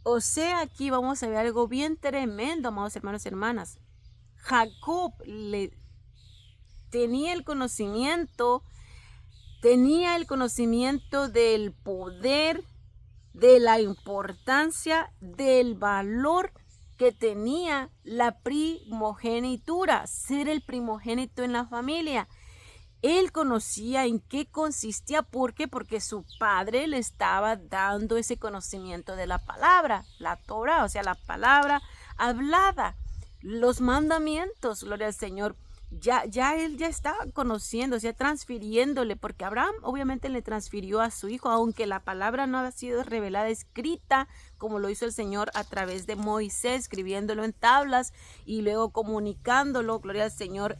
O sea, aquí vamos a ver algo bien tremendo, amados hermanos y hermanas. Jacob tenía el conocimiento del poder, de la importancia, del valor que tenía la primogenitura, ser el primogénito en la familia. Él conocía en qué consistía. ¿Por qué? Porque su padre le estaba dando ese conocimiento de la palabra, la Torah, o sea, la palabra hablada, los mandamientos, gloria al Señor. Él ya estaba conociendo, o sea, transfiriéndole, porque Abraham obviamente le transfirió a su hijo, aunque la palabra no ha sido revelada, escrita, como lo hizo el Señor a través de Moisés, escribiéndolo en tablas y luego comunicándolo, gloria al Señor,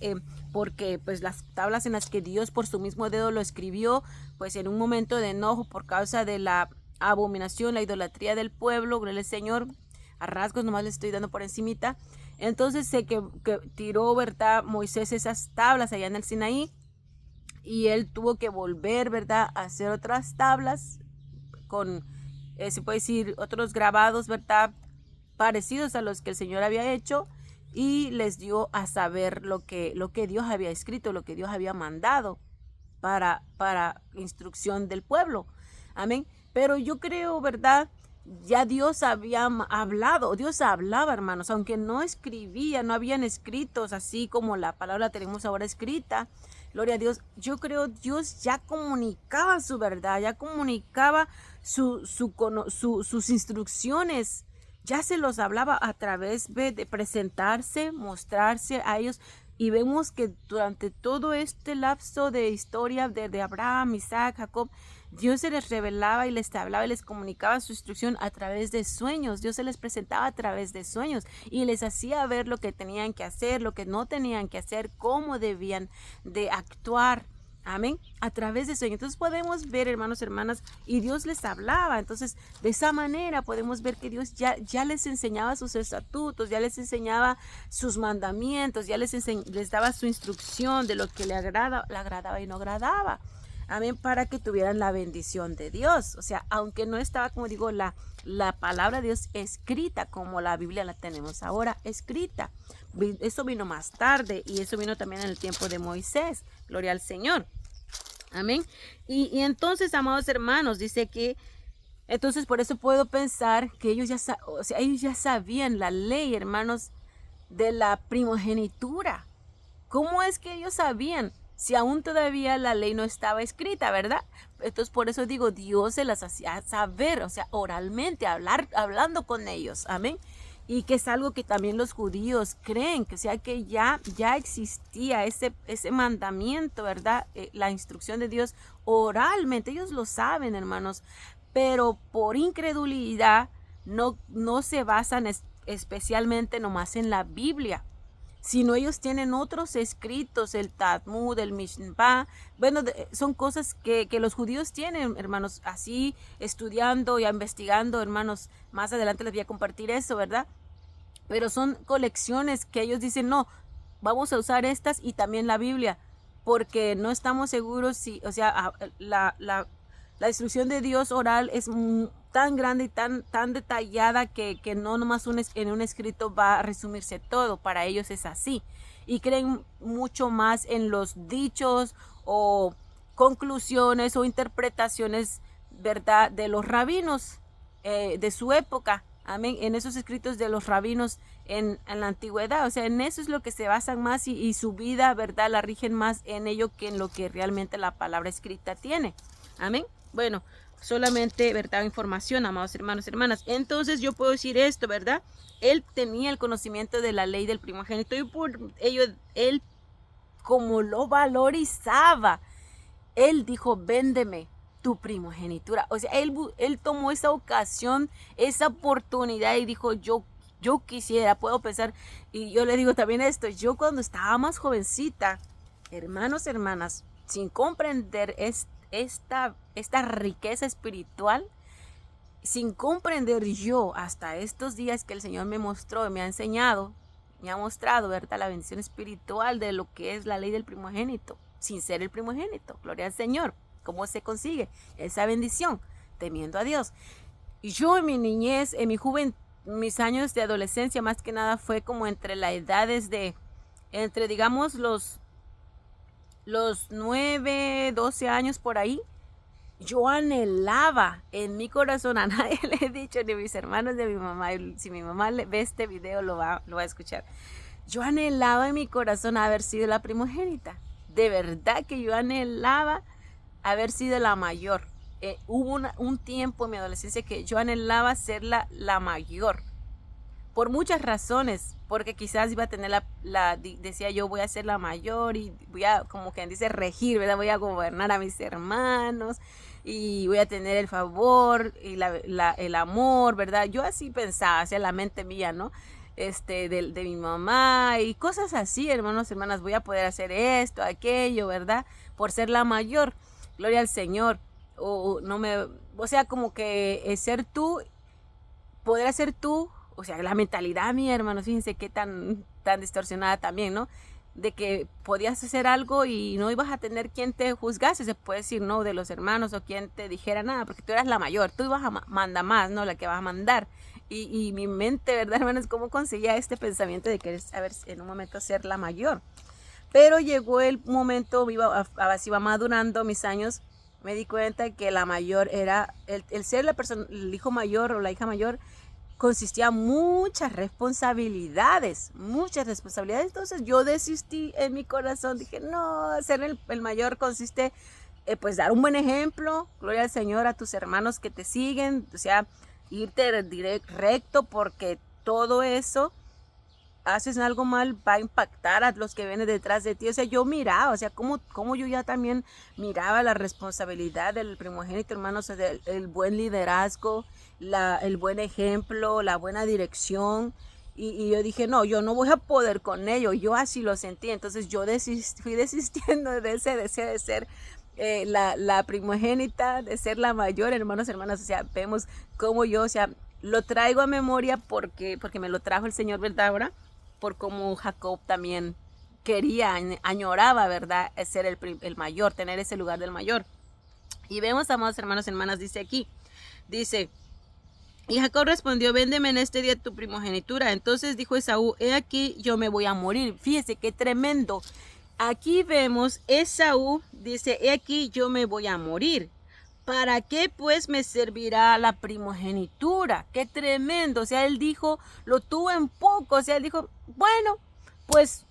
porque pues las tablas en las que Dios por su mismo dedo lo escribió, pues en un momento de enojo por causa de la abominación, la idolatría del pueblo, gloria al Señor, a rasgos nomás les estoy dando por encimita. Entonces que tiró, ¿verdad?, Moisés esas tablas allá en el Sinaí, y él tuvo que volver, ¿verdad?, a hacer otras tablas con, se puede decir, otros grabados, ¿verdad?, parecidos a los que el Señor había hecho, y les dio a saber lo que Dios había escrito, lo que Dios había mandado para instrucción del pueblo. Amén. Pero yo creo, ¿verdad? Ya Dios había hablado, Dios hablaba, hermanos, aunque no escribía, no habían escritos así como la palabra tenemos ahora escrita. Gloria a Dios. Yo creo Dios ya comunicaba su verdad, ya comunicaba sus instrucciones. Ya se los hablaba a través de presentarse, mostrarse a ellos. Y vemos que durante todo este lapso de historia de Abraham, Isaac, Jacob, Dios se les revelaba y les hablaba y les comunicaba su instrucción a través de sueños. Dios se les presentaba a través de sueños y les hacía ver lo que tenían que hacer, lo que no tenían que hacer, cómo debían de actuar. Amén. A través de sueños. Entonces podemos ver, hermanos, hermanas, y Dios les hablaba. Entonces, de esa manera podemos ver que Dios ya les enseñaba sus estatutos, ya les enseñaba sus mandamientos, ya les daba su instrucción de lo que le agradaba y no agradaba. Amén, para que tuvieran la bendición de Dios. O sea, aunque no estaba, como digo, la palabra de Dios escrita como la Biblia la tenemos ahora escrita. Eso vino más tarde y eso vino también en el tiempo de Moisés. Gloria al Señor. Amén. Y entonces, amados hermanos, dice que, entonces por eso puedo pensar que ellos ellos ya sabían la ley, hermanos, de la primogenitura. ¿Cómo es que ellos sabían? Si aún todavía la ley no estaba escrita, ¿verdad? Entonces por eso digo, Dios se las hacía saber, o sea, oralmente, hablando con ellos, amén. Y que es algo que también los judíos creen, que sea que ya existía ese mandamiento, ¿verdad? La instrucción de Dios oralmente, ellos lo saben, hermanos, pero por incredulidad no se basan especialmente nomás en la Biblia, sino ellos tienen otros escritos, el Talmud, el Mishnah. Bueno, son cosas que los judíos tienen, hermanos, así estudiando y investigando, hermanos. Más adelante les voy a compartir eso, ¿verdad? Pero son colecciones que ellos dicen, no, vamos a usar estas y también la Biblia, porque no estamos seguros si, o sea, la instrucción de Dios oral es tan grande y tan detallada que no nomás en un escrito va a resumirse todo. Para ellos es así. Y creen mucho más en los dichos o conclusiones o interpretaciones, ¿verdad?, de los rabinos de su época. Amén. En esos escritos de los rabinos en la antigüedad. O sea, en eso es lo que se basan más y su vida, ¿verdad?, la rigen más en ello que en lo que realmente la palabra escrita tiene. Amén. Bueno, solamente, ¿verdad?, información, amados hermanos, hermanas. Entonces yo puedo decir esto, ¿verdad? Él tenía el conocimiento de la ley del primogénito y por ello, él como lo valorizaba, él dijo, véndeme tu primogenitura. O sea, él tomó esa ocasión, esa oportunidad y dijo, yo quisiera, puedo pensar, y yo le digo también esto, yo cuando estaba más jovencita, hermanos, hermanas, sin comprender esta riqueza espiritual, sin comprender yo hasta estos días que el Señor me mostró, me ha enseñado, me ha mostrado, ¿verdad?, la bendición espiritual de lo que es la ley del primogénito, sin ser el primogénito. Gloria al Señor. ¿Cómo se consigue esa bendición? Temiendo a Dios. Y yo en mi niñez, en mi juventud, mis años de adolescencia, más que nada fue como entre las edades entre digamos los 9, 12 años por ahí. Yo anhelaba en mi corazón, a nadie le he dicho, ni a mis hermanos, ni a mi mamá, si mi mamá ve este video lo va a escuchar. Yo anhelaba en mi corazón haber sido la primogénita. De verdad que yo anhelaba haber sido la mayor. Hubo un tiempo en mi adolescencia que yo anhelaba ser la mayor. Por muchas razones, porque quizás iba a tener decía yo, voy a ser la mayor y voy a, como quien dice, regir, ¿verdad? Voy a gobernar a mis hermanos y voy a tener el favor y el amor, ¿verdad? Yo así pensaba, hacia la mente mía, ¿no? De mi mamá y cosas así, hermanos, hermanas, voy a poder hacer esto, aquello, ¿verdad? Por ser la mayor. Gloria al Señor. O sea, como que ser tú, poder ser tú, o sea, la mentalidad mía, hermanos, fíjense qué tan distorsionada también, ¿no? De que podías hacer algo y no ibas a tener quien te juzgase, se puede decir, ¿no?, de los hermanos o quien te dijera nada, porque tú eras la mayor, tú ibas a mandar más, ¿no?, la que vas a mandar. Y mi mente, ¿verdad, hermanos?, cómo conseguía este pensamiento de querer, a ver, en un momento ser la mayor. Pero llegó el momento, así iba madurando mis años, me di cuenta que la mayor era, el ser la persona, el hijo mayor o la hija mayor, consistía muchas responsabilidades. Entonces yo desistí en mi corazón, dije, no, ser el mayor consiste pues dar un buen ejemplo, gloria al Señor, a tus hermanos que te siguen, o sea, irte recto, porque todo eso, haces algo mal, va a impactar a los que vienen detrás de ti. O sea, yo miraba, o sea, como yo ya también miraba la responsabilidad del primogénito, hermano, o sea, el buen liderazgo, el buen ejemplo, la buena dirección. Y yo dije, no, yo no voy a poder con ello, yo así lo sentí. Entonces yo fui desistiendo de ese deseo de ser la primogénita, de ser la mayor, hermanos, hermanas. O sea, vemos cómo yo, o sea, lo traigo a memoria porque me lo trajo el Señor, ¿verdad? Ahora, por cómo Jacob también quería, añoraba, ¿verdad?, ser el mayor, tener ese lugar del mayor. Y vemos, amados hermanos, hermanas, dice aquí, dice, y Jacob respondió, véndeme en este día tu primogenitura. Entonces dijo Esaú, he aquí, yo me voy a morir. Fíjese qué tremendo. Aquí vemos, Esaú dice, he aquí, yo me voy a morir. ¿Para qué pues me servirá la primogenitura? Qué tremendo. O sea, él dijo, lo tuvo en poco. O sea, él dijo, bueno, pues,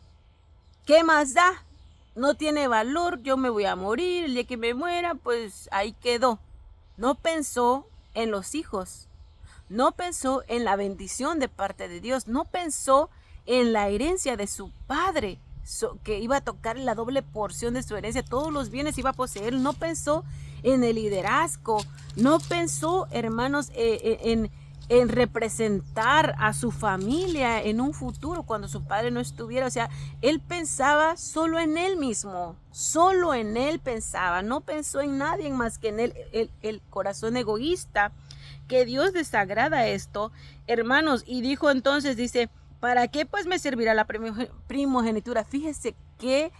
¿qué más da? No tiene valor, yo me voy a morir. El día que me muera, pues ahí quedó. No pensó en los hijos. No pensó en la bendición de parte de Dios. No pensó en la herencia de su padre, que iba a tocar la doble porción de su herencia. Todos los bienes iba a poseer. No pensó en el liderazgo, no pensó, hermanos, en representar a su familia en un futuro cuando su padre no estuviera. O sea, él pensaba solo en él mismo, solo en él pensaba, no pensó en nadie más que en él, el corazón egoísta, que Dios desagrada esto, hermanos. Y dijo entonces, dice, ¿para qué pues me servirá la primogenitura? Fíjese qué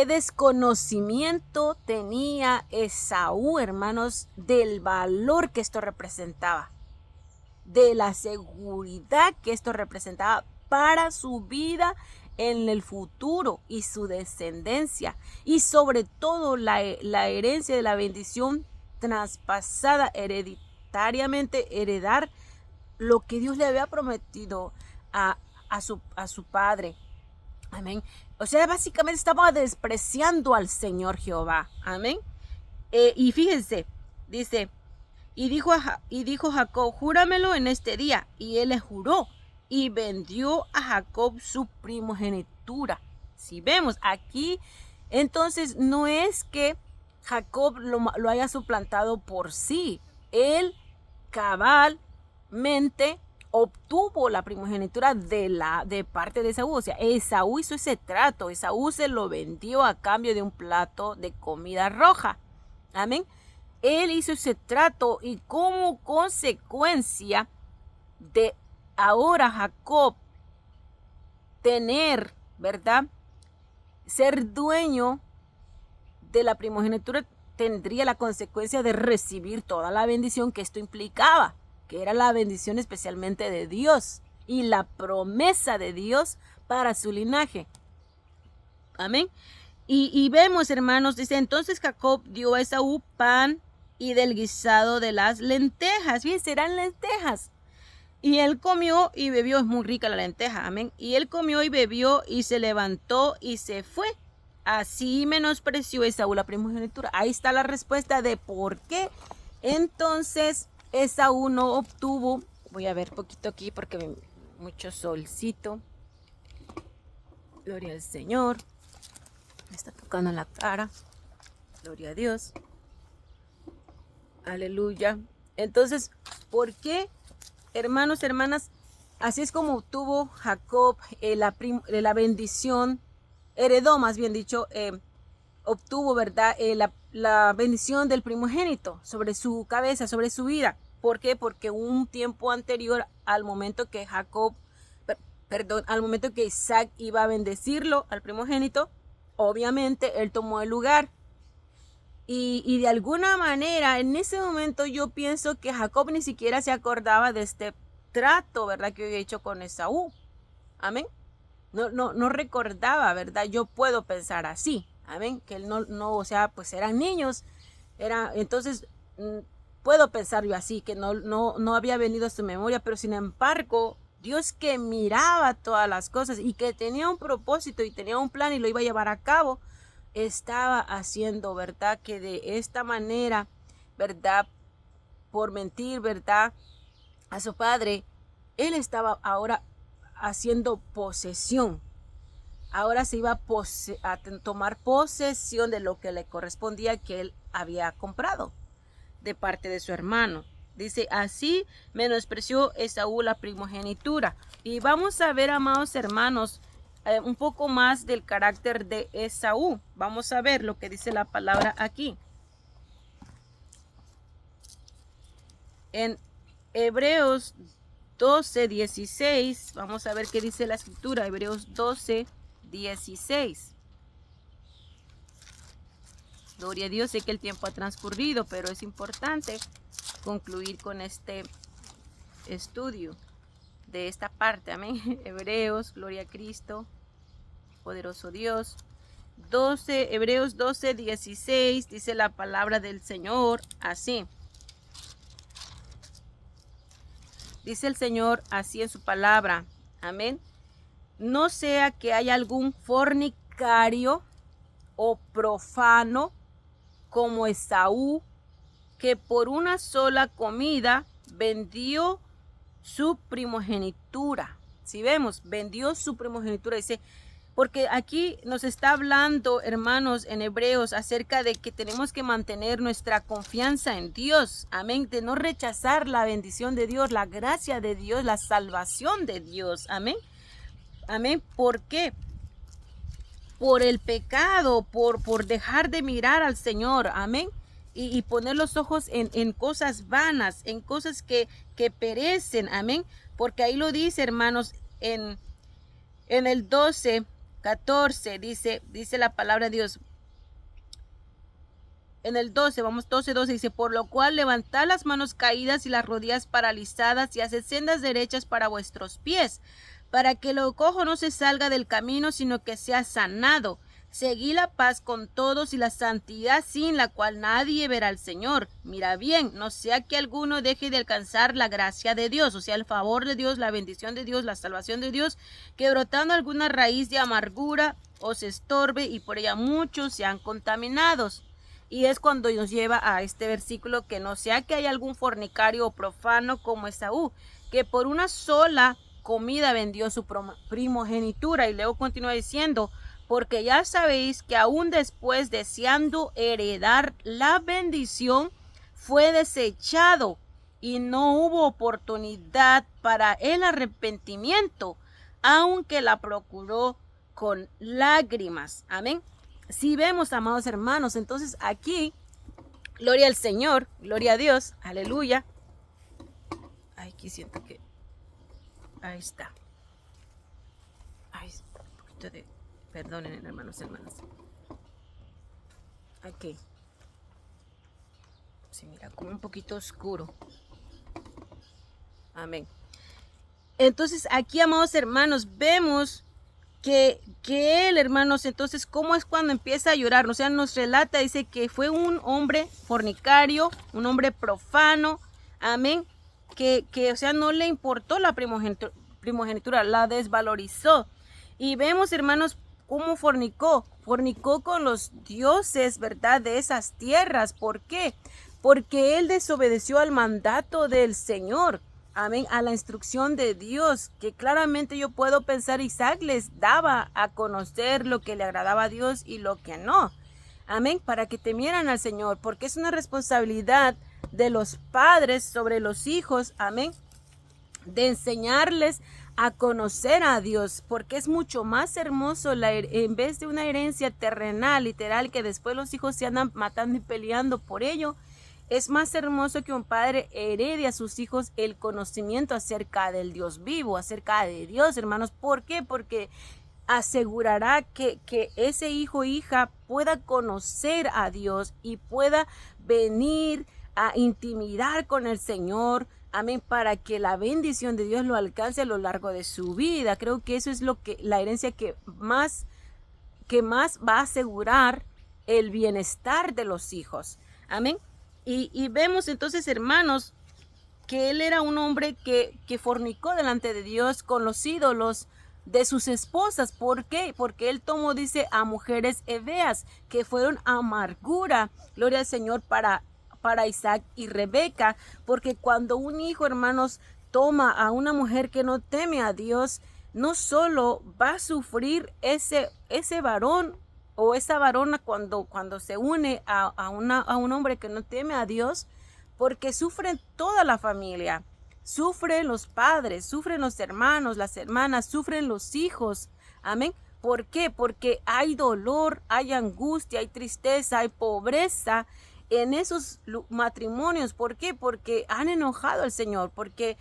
desconocimiento tenía Esaú, hermanos, del valor que esto representaba, de la seguridad que esto representaba para su vida en el futuro y su descendencia, y sobre todo la herencia de la bendición traspasada hereditariamente, heredar lo que Dios le había prometido a su padre. Amén. O sea, básicamente estaba despreciando al Señor Jehová. Amén. Y fíjense, dice, y dijo Jacob, júramelo en este día. Y él le juró y vendió a Jacob su primogenitura. Si vemos aquí, entonces no es que Jacob lo haya suplantado por sí. Él cabalmente obtuvo la primogenitura de parte de Esaú. O sea, Esaú hizo ese trato. Esaú se lo vendió a cambio de un plato de comida roja. Amén. Él hizo ese trato, y como consecuencia de ahora Jacob tener, ¿verdad?, ser dueño de la primogenitura, tendría la consecuencia de recibir toda la bendición que esto implicaba, que era la bendición especialmente de Dios y la promesa de Dios para su linaje. Amén. Y vemos, hermanos, dice, entonces Jacob dio a Esaú pan y del guisado de las lentejas. Fíjense, eran lentejas. Y él comió y bebió. Es muy rica la lenteja. Amén. Y él comió y bebió y se levantó y se fue. Así menospreció Esaú la primogenitura. Ahí está la respuesta de por qué entonces Esaú no obtuvo. Voy a ver poquito aquí porque mucho solcito. Gloria al Señor. Me está tocando en la cara. Gloria a Dios. Aleluya. Entonces, ¿por qué, hermanos, hermanas? Así es como obtuvo Jacob la bendición, heredó, más bien dicho, obtuvo, ¿verdad?, la bendición del primogénito sobre su cabeza, sobre su vida. ¿Por qué? Porque un tiempo anterior al momento que al momento que Isaac iba a bendecirlo al primogénito, obviamente él tomó el lugar. Y de alguna manera, en ese momento yo pienso que Jacob ni siquiera se acordaba de este trato, ¿verdad?, que había hecho con Esaú. Amén. no recordaba, ¿verdad? Yo puedo pensar así, amén, que él o sea, pues eran niños, entonces puedo pensar yo así, que no había venido a su memoria, pero sin embargo, Dios que miraba todas las cosas y que tenía un propósito y tenía un plan y lo iba a llevar a cabo, estaba haciendo, ¿verdad? Que de esta manera, ¿verdad? Por mentir, ¿verdad? A su padre, él estaba ahora haciendo posesión. Ahora se iba a tomar posesión de lo que le correspondía que él había comprado de parte de su hermano. Dice, así menospreció Esaú la primogenitura. Y vamos a ver, amados hermanos, un poco más del carácter de Esaú. Vamos a ver lo que dice la palabra aquí. En Hebreos 12:16, vamos a ver qué dice la escritura. Hebreos 12:16. Gloria a Dios, sé que el tiempo ha transcurrido, pero es importante concluir con este estudio de esta parte, amén. Hebreos, gloria a Cristo, poderoso Dios. Hebreos 12:16 dice la palabra del Señor así. Dice el Señor así en su palabra, amén. No sea que haya algún fornicario o profano como Esaú, que por una sola comida vendió su primogenitura. Si vemos, vendió su primogenitura, dice, porque aquí nos está hablando, hermanos, en Hebreos, acerca de que tenemos que mantener nuestra confianza en Dios, amén, de no rechazar la bendición de Dios, la gracia de Dios, la salvación de Dios, amén, amén. ¿Por qué? Por el pecado, por dejar de mirar al Señor, amén, y poner los ojos en cosas vanas, en cosas que perecen, amén, porque ahí lo dice, hermanos, en el 12:14, dice la palabra de Dios. En el 12:12 dice, por lo cual levantad las manos caídas y las rodillas paralizadas y haced sendas derechas para vuestros pies, para que lo cojo no se salga del camino, sino que sea sanado. Seguí la paz con todos y la santidad, sin la cual nadie verá al Señor. Mira bien, no sea que alguno deje de alcanzar la gracia de Dios, o sea, el favor de Dios, la bendición de Dios, la salvación de Dios, que brotando alguna raíz de amargura os estorbe y por ella muchos sean contaminados. Y es cuando nos lleva a este versículo, que no sea que haya algún fornicario o profano como Esaú, que por una sola comida vendió su primogenitura. Y luego continúa diciendo, porque ya sabéis que aún después, deseando heredar la bendición, fue desechado y no hubo oportunidad para el arrepentimiento, aunque la procuró con lágrimas. Amén. Si vemos, amados hermanos, entonces aquí, gloria al Señor, gloria a Dios, aleluya. Ay, aquí siento que, ahí está. Ay, un poquito de, perdonen, hermanas. Aquí. Se mira como un poquito oscuro. Amén. Entonces aquí, amados hermanos, vemos que él, hermanos, entonces, ¿cómo es cuando empieza a llorar? O sea, nos relata, dice que fue un hombre fornicario, un hombre profano, amén, que o sea, no le importó la primogenitura, la desvalorizó. Y vemos, hermanos, cómo fornicó con los dioses, ¿verdad?, de esas tierras. ¿Por qué? Porque él desobedeció al mandato del Señor. Amén, a la instrucción de Dios, que claramente yo puedo pensar, Isaac les daba a conocer lo que le agradaba a Dios y lo que no. Amén, para que temieran al Señor, porque es una responsabilidad de los padres sobre los hijos, amén, de enseñarles a conocer a Dios, porque es mucho más hermoso en vez de una herencia terrenal, literal, que después los hijos se andan matando y peleando por ello. Es más hermoso que un padre herede a sus hijos el conocimiento acerca del Dios vivo, acerca de Dios, hermanos. ¿Por qué? Porque asegurará que ese hijo o hija pueda conocer a Dios y pueda venir a intimidar con el Señor, amén, para que la bendición de Dios lo alcance a lo largo de su vida. Creo que eso es la herencia que más va a asegurar el bienestar de los hijos. Amén. Y vemos entonces, hermanos, que él era un hombre que fornicó delante de Dios con los ídolos de sus esposas. ¿Por qué? Porque él tomó, dice, a mujeres heveas que fueron amargura, gloria al Señor, para Isaac y Rebeca. Porque cuando un hijo, hermanos, toma a una mujer que no teme a Dios, no solo va a sufrir ese varón o esa varona cuando se une a un hombre que no teme a Dios, porque sufren toda la familia, sufren los padres, sufren los hermanos, las hermanas, sufren los hijos. Amén. ¿Por qué? Porque hay dolor, hay angustia, hay tristeza, hay pobreza en esos matrimonios. ¿Por qué? Porque han enojado al Señor, porque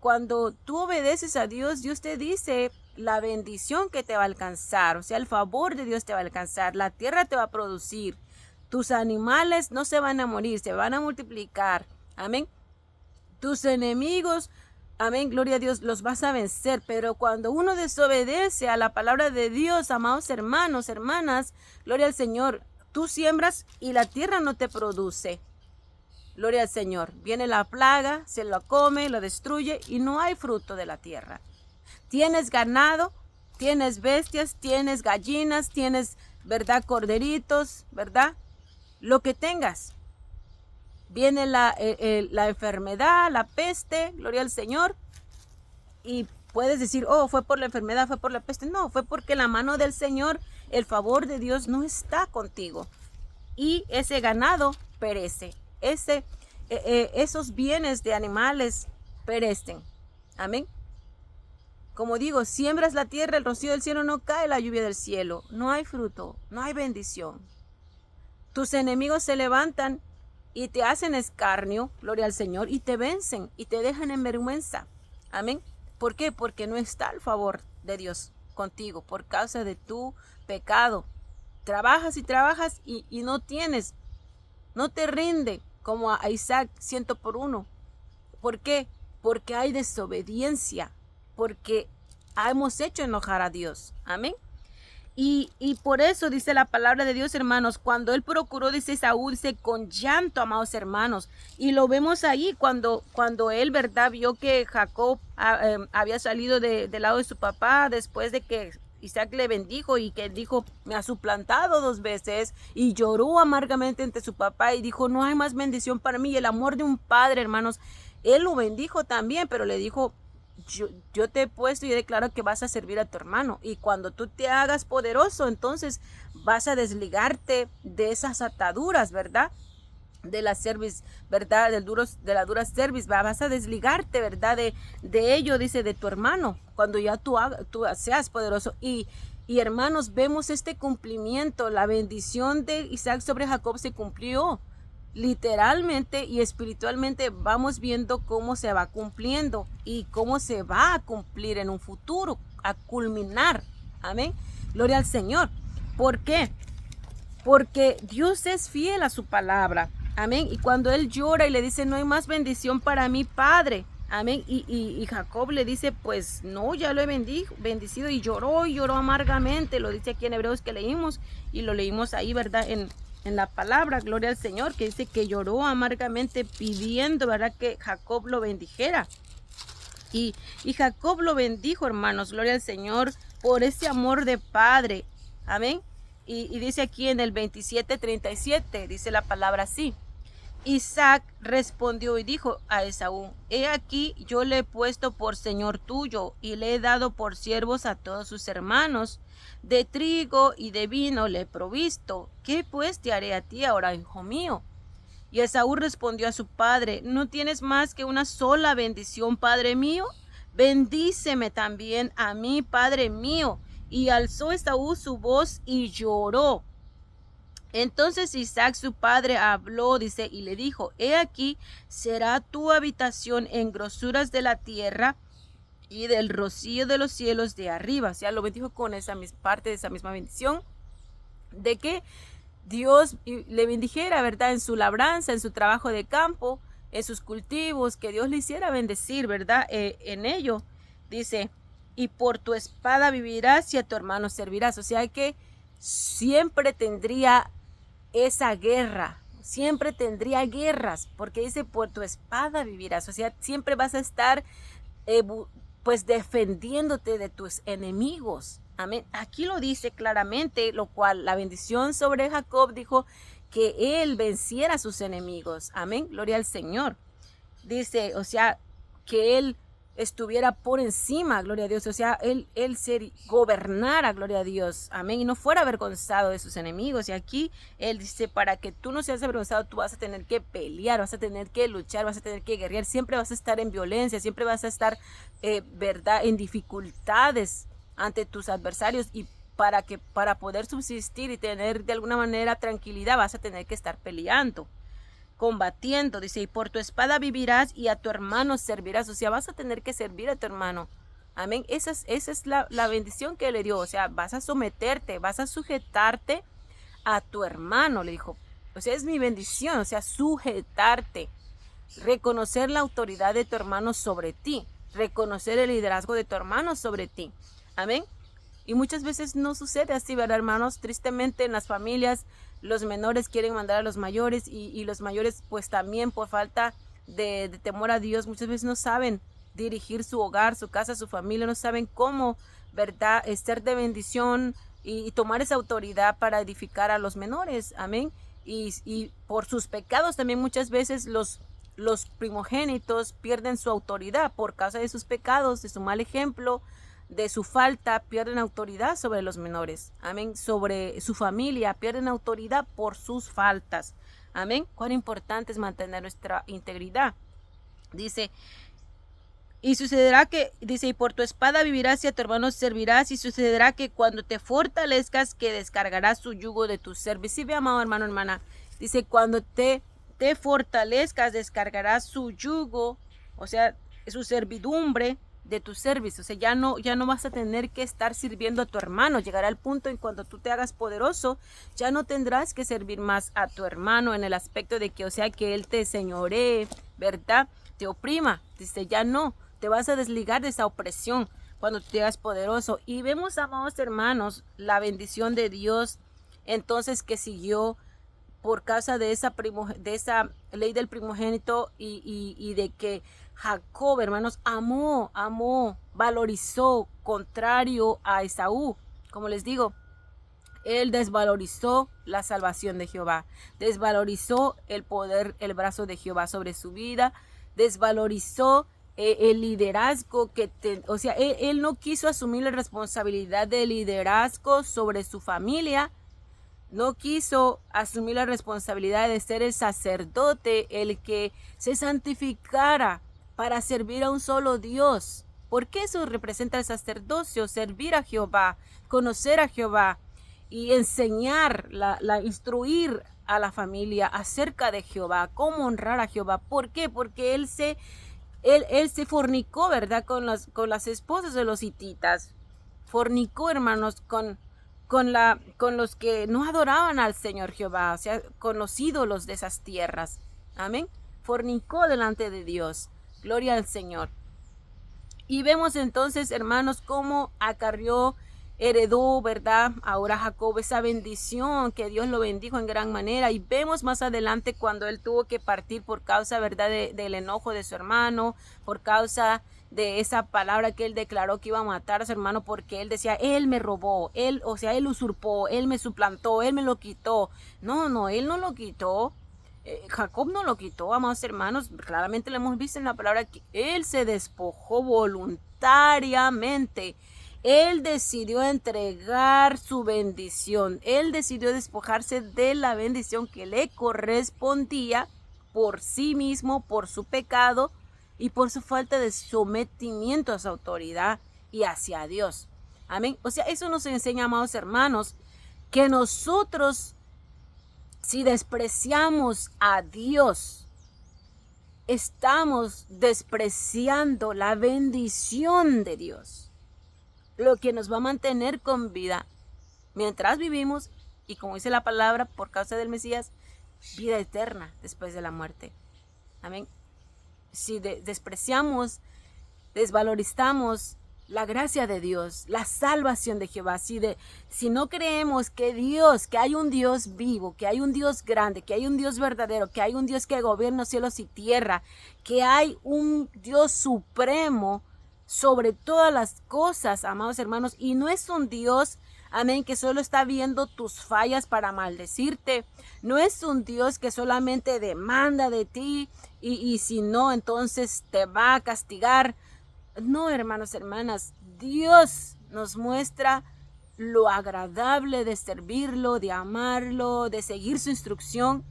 cuando tú obedeces a Dios, Dios te dice la bendición que te va a alcanzar, o sea, el favor de Dios te va a alcanzar, la tierra te va a producir, tus animales no se van a morir, se van a multiplicar, amén. Tus enemigos, amén, gloria a Dios, los vas a vencer. Pero cuando uno desobedece a la palabra de Dios, amados hermanos, hermanas, gloria al Señor, tú siembras y la tierra no te produce. Gloria al Señor. Viene la plaga, se lo come, lo destruye y no hay fruto de la tierra. Tienes ganado, tienes bestias, tienes gallinas, tienes, ¿verdad?, corderitos, ¿verdad? Lo que tengas. Viene la enfermedad, la peste, gloria al Señor. Y puedes decir, oh, fue por la enfermedad, fue por la peste. No, fue porque la mano del Señor, el favor de Dios no está contigo. Y ese ganado perece. Esos bienes de animales perecen. Amén. Como digo, siembras la tierra, el rocío del cielo no cae, la lluvia del cielo. No hay fruto, no hay bendición. Tus enemigos se levantan y te hacen escarnio, gloria al Señor, y te vencen y te dejan en vergüenza. Amén. ¿Por qué? Porque no está el favor de Dios contigo por causa de tu pecado. Trabajas y trabajas y no tienes, no te rinde. Como a Isaac 100 por 1. ¿Por qué? Porque hay desobediencia, porque hemos hecho enojar a Dios. Amén. Y por eso dice la palabra de Dios, hermanos, cuando él procuró, dice Saúl, dice, con llanto, amados hermanos. Y lo vemos ahí cuando él, ¿verdad?, vio que Jacob había salido del lado de su papá después de que Isaac le bendijo y que dijo, me ha suplantado 2 veces, y lloró amargamente ante su papá y dijo, no hay más bendición para mí. Y el amor de un padre, hermanos, él lo bendijo también, pero le dijo, yo te he puesto y he declarado que vas a servir a tu hermano, y cuando tú te hagas poderoso, entonces vas a desligarte de esas ataduras, ¿verdad?, de la cerviz, ¿verdad?, de la dura cerviz, vas a desligarte, ¿verdad?, de ello, dice, de tu hermano, cuando ya tú seas poderoso. Y hermanos, vemos este cumplimiento, la bendición de Isaac sobre Jacob se cumplió literalmente y espiritualmente. Vamos viendo cómo se va cumpliendo y cómo se va a cumplir en un futuro, a culminar. Amén. Gloria al Señor. ¿Por qué? Porque Dios es fiel a su palabra. Amén. Y cuando él llora y le dice, no hay más bendición para mí, Padre. Amén. Y Jacob le dice, pues no, ya lo he bendecido. Y lloró amargamente. Lo dice aquí en Hebreos que leímos. Y lo leímos ahí, ¿verdad?, en la palabra, gloria al Señor, que dice que lloró amargamente pidiendo, ¿verdad?, que Jacob lo bendijera. Y Jacob lo bendijo, hermanos, gloria al Señor, por ese amor de padre. Amén. Y dice aquí en el 27:37, dice la palabra así. Isaac respondió y dijo a Esaú, he aquí yo le he puesto por señor tuyo y le he dado por siervos a todos sus hermanos. De trigo y de vino le he provisto. ¿Qué pues te haré a ti ahora, hijo mío? Y Esaú respondió a su padre, ¿no tienes más que una sola bendición, padre mío? Bendíceme también a mí, padre mío. Y alzó Esaú su voz y lloró. Entonces Isaac su padre habló, dice, y le dijo, he aquí será tu habitación en grosuras de la tierra y del rocío de los cielos de arriba. O sea, lo bendijo con esa parte de esa misma bendición, de que Dios le bendijera, ¿verdad?, en su labranza, en su trabajo de campo, en sus cultivos, que Dios le hiciera bendecir, ¿verdad? En ello, dice, y por tu espada vivirás y a tu hermano servirás. O sea que siempre tendría esa guerra, siempre tendría guerras, porque dice, por tu espada vivirás. O sea, siempre vas a estar pues defendiéndote de tus enemigos. Amén. Aquí lo dice claramente, lo cual la bendición sobre Jacob dijo que él venciera a sus enemigos. Amén. Gloria al Señor. Dice, o sea, que él estuviera por encima, gloria a Dios, o sea, él gobernara, gloria a Dios, amén, y no fuera avergonzado de sus enemigos. Y aquí él dice, para que tú no seas avergonzado, tú vas a tener que pelear, vas a tener que luchar, vas a tener que guerrear, siempre vas a estar en violencia, siempre vas a estar, verdad, en dificultades ante tus adversarios, y para poder subsistir y tener de alguna manera tranquilidad, vas a tener que estar peleando, combatiendo. Dice, y por tu espada vivirás y a tu hermano servirás. O sea, vas a tener que servir a tu hermano. Amén. Esa es la bendición que le dio. O sea, vas a someterte, vas a sujetarte a tu hermano, le dijo. O sea, es mi bendición, o sea, sujetarte, reconocer la autoridad de tu hermano sobre ti, reconocer el liderazgo de tu hermano sobre ti. Amén. Y muchas veces no sucede así, ¿verdad, hermanos? Tristemente en las familias los menores quieren mandar a los mayores, y los mayores pues también por falta de temor a Dios muchas veces no saben dirigir su hogar, su casa, su familia, no saben cómo, ¿verdad?, ser de bendición y tomar esa autoridad para edificar a los menores. Amén. Y por sus pecados también muchas veces los primogénitos pierden su autoridad por causa de sus pecados, de su mal ejemplo, de su falta, pierden autoridad sobre los menores. Amén. Sobre su familia, pierden autoridad por sus faltas. Amén. Cuán importante es mantener nuestra integridad. Dice, y sucederá que, dice, y por tu espada vivirás y a tu hermano servirás, y sucederá que cuando te fortalezcas, que descargarás su yugo de tu servicio. Sí, ve, amado hermano, hermana. Dice, cuando te fortalezcas, descargarás su yugo, o sea, su servidumbre de tu servicio. O sea, ya no vas a tener que estar sirviendo a tu hermano. Llegará el punto en cuando tú te hagas poderoso, ya no tendrás que servir más a tu hermano en el aspecto de que, o sea, que él te señoree, ¿verdad?, te oprima. Dice, ya no, te vas a desligar de esa opresión cuando te hagas poderoso. Y vemos, amados hermanos, la bendición de Dios entonces que siguió por causa de esa ley del primogénito, y de que Jacob, hermanos, amó, valorizó, contrario a Esaú. Como les digo, él desvalorizó la salvación de Jehová, desvalorizó el poder, el brazo de Jehová sobre su vida, desvalorizó el liderazgo o sea, él no quiso asumir la responsabilidad de liderazgo sobre su familia. No quiso asumir la responsabilidad de ser el sacerdote, el que se santificara para servir a un solo Dios. Porque eso representa el sacerdocio, servir a Jehová, conocer a Jehová y enseñar, instruir a la familia acerca de Jehová, cómo honrar a Jehová. ¿Por qué? Porque él se fornicó, ¿verdad?, con las esposas de los hititas. Fornicó, hermanos, con los que no adoraban al Señor Jehová, o sea, con los ídolos de esas tierras. Amén. Fornicó delante de Dios. Gloria al Señor. Y vemos entonces, hermanos, cómo heredó, ¿verdad?, ahora Jacob esa bendición, que Dios lo bendijo en gran manera. Y vemos más adelante cuando él tuvo que partir por causa, ¿verdad?, del enojo de su hermano, por causa de esa palabra que él declaró que iba a matar a su hermano, porque él decía, él me robó, él usurpó, él me suplantó, él me lo quitó. No, él no lo quitó. Jacob no lo quitó, amados hermanos. Claramente lo hemos visto en la palabra que él se despojó voluntariamente. Él decidió entregar su bendición. Él decidió despojarse de la bendición que le correspondía por sí mismo, por su pecado y por su falta de sometimiento a su autoridad y hacia Dios. Amén. O sea, eso nos enseña, amados hermanos, que nosotros, si despreciamos a Dios, estamos despreciando la bendición de Dios, lo que nos va a mantener con vida mientras vivimos, y como dice la palabra, por causa del Mesías, vida eterna después de la muerte. Amén. despreciamos, desvalorizamos la gracia de Dios, la salvación de Jehová, si no creemos que hay un Dios vivo, que hay un Dios grande, que hay un Dios verdadero, que hay un Dios que gobierna cielos y tierra, que hay un Dios supremo sobre todas las cosas, amados hermanos, y no es un Dios, amén, que solo está viendo tus fallas para maldecirte, no es un Dios que solamente demanda de ti y si no, entonces te va a castigar. No, hermanos, hermanas, Dios nos muestra lo agradable de servirlo, de amarlo, de seguir su instrucción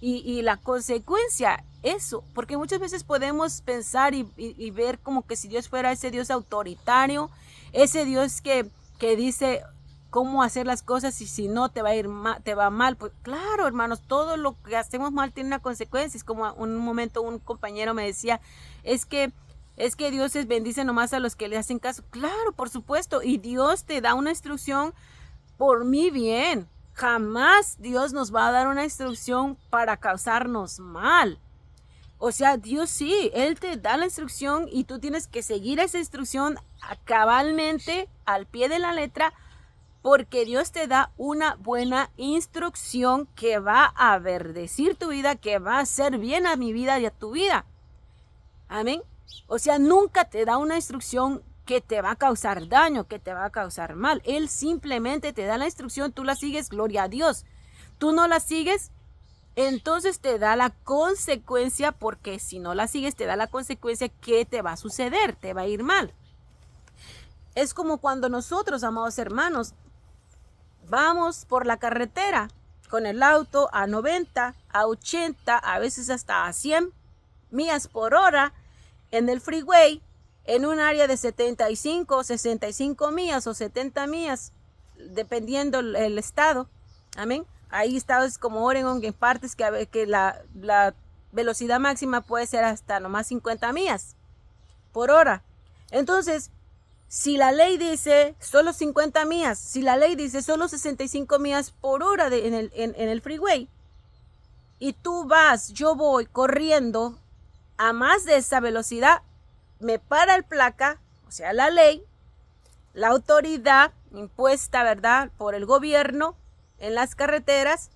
y la consecuencia, eso, porque muchas veces podemos pensar y ver como que si Dios fuera ese Dios autoritario, ese Dios que dice cómo hacer las cosas y si no te va a ir mal, te va mal. Pues claro, hermanos, todo lo que hacemos mal tiene una consecuencia. Es como un momento un compañero me decía, es que Dios bendice nomás a los que le hacen caso. Claro, por supuesto. Y Dios te da una instrucción por mi bien. Jamás Dios nos va a dar una instrucción para causarnos mal. O sea, Dios sí, Él te da la instrucción y tú tienes que seguir esa instrucción cabalmente, al pie de la letra, porque Dios te da una buena instrucción que va a bendecir tu vida, que va a hacer bien a mi vida y a tu vida. Amén. O sea, nunca te da una instrucción que te va a causar daño, que te va a causar mal. Él simplemente te da la instrucción, tú la sigues, gloria a Dios. Tú no la sigues, entonces te da la consecuencia, porque si no la sigues, te da la consecuencia que te va a suceder, te va a ir mal. Es como cuando nosotros, amados hermanos, vamos por la carretera con el auto a 90, a 80, a veces hasta a 100 millas por hora, en el freeway, en un área de 75, 65 millas o 70 millas, dependiendo el estado. Amén. Hay estados como Oregon, en partes que la velocidad máxima puede ser hasta nomás 50 millas por hora. Entonces, si la ley dice solo 50 millas, si la ley dice solo 65 millas por hora en el freeway, y yo voy corriendo a más de esa velocidad, me para el placa, o sea, la ley, la autoridad impuesta, ¿verdad?, por el gobierno en las carreteras,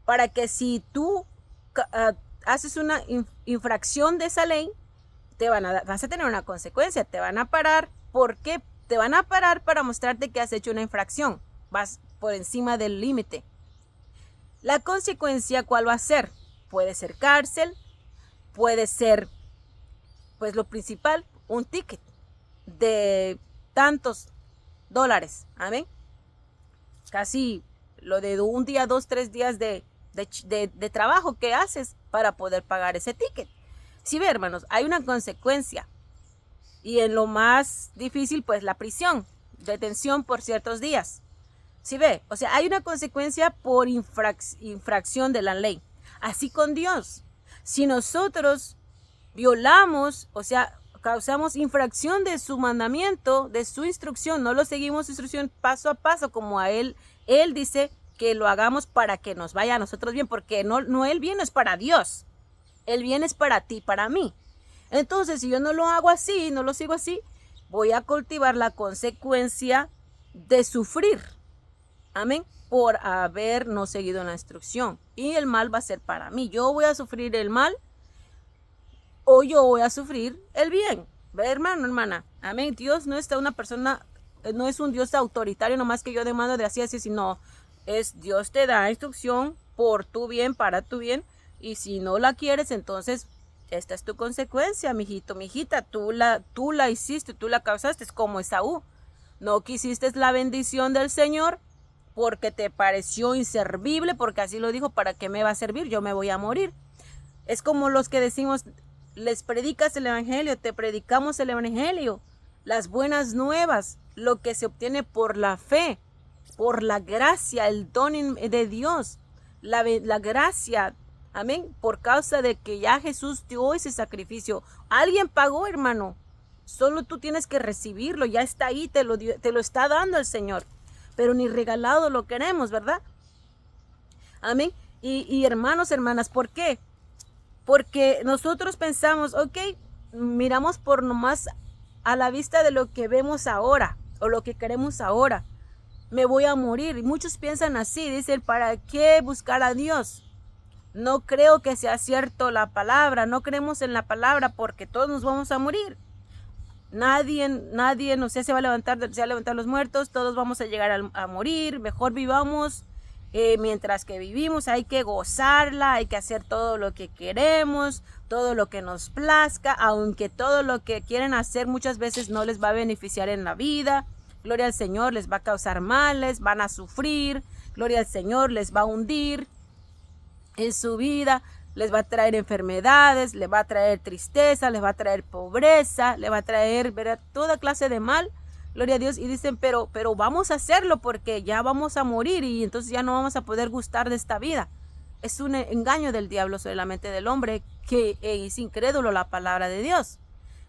para que si tú haces una infracción de esa ley, vas a tener una consecuencia, te van a parar. ¿Por qué? Te van a parar para mostrarte que has hecho una infracción, vas por encima del límite. La consecuencia, ¿cuál va a ser? Puede ser cárcel, puede ser, pues lo principal, un ticket de tantos dólares. Amén. Casi lo de un día, 2, 3 días de trabajo que haces para poder pagar ese ticket. Sí, ve, hermanos, hay una consecuencia. Y en lo más difícil, pues la prisión, detención por ciertos días. ¿Sí ve? O sea, hay una consecuencia por infracción de la ley. Así con Dios. Si nosotros violamos, o sea, causamos infracción de su mandamiento, de su instrucción, no lo seguimos instrucción paso a paso como a Él dice que lo hagamos para que nos vaya a nosotros bien, porque no el bien es para Dios. El bien es para ti, para mí. Entonces, si yo no lo hago así, no lo sigo así, voy a cultivar la consecuencia de sufrir. Amén. Por haber no seguido la instrucción. Y el mal va a ser para mí. Yo voy a sufrir el mal o yo voy a sufrir el bien. ¿Ve, hermano, hermana? Amén. Dios no es no es un Dios autoritario, nomás que yo demando de así, sino es Dios te da instrucción por tu bien, para tu bien. Y si no la quieres, entonces esta es tu consecuencia, mijito, mijita. Tú la hiciste, tú la causaste, es como Esaú. No quisiste la bendición del Señor porque te pareció inservible, porque así lo dijo, ¿para qué me va a servir? Yo me voy a morir. Es como los que decimos, les predicas el evangelio, te predicamos el evangelio, las buenas nuevas, lo que se obtiene por la fe, por la gracia, el don de Dios, la gracia. Amén. Por causa de que ya Jesús dio ese sacrificio. Alguien pagó, hermano. Solo tú tienes que recibirlo. Ya está ahí, te lo está dando el Señor. Pero ni regalado lo queremos, ¿verdad? Amén. Y hermanos, hermanas, ¿por qué? Porque nosotros pensamos, ok, miramos por nomás a la vista de lo que vemos ahora o lo que queremos ahora. Me voy a morir. Y muchos piensan así, dicen, ¿para qué buscar a Dios? No creo que sea cierto la palabra, no creemos en la palabra porque todos nos vamos a morir. Nadie, no sé, se va a levantar los muertos, todos vamos a llegar a morir, mejor vivamos. Mientras que vivimos hay que gozarla, hay que hacer todo lo que queremos, todo lo que nos plazca, aunque todo lo que quieren hacer muchas veces no les va a beneficiar en la vida. Gloria al Señor, les va a causar males, van a sufrir, gloria al Señor, les va a hundir en su vida, les va a traer enfermedades, les va a traer tristeza, les va a traer pobreza, les va a traer, ¿verdad?, toda clase de mal. Gloria a Dios. Y dicen, pero vamos a hacerlo porque ya vamos a morir y entonces ya no vamos a poder gustar de esta vida. Es un engaño del diablo sobre la mente del hombre que es incrédulo a la palabra de Dios,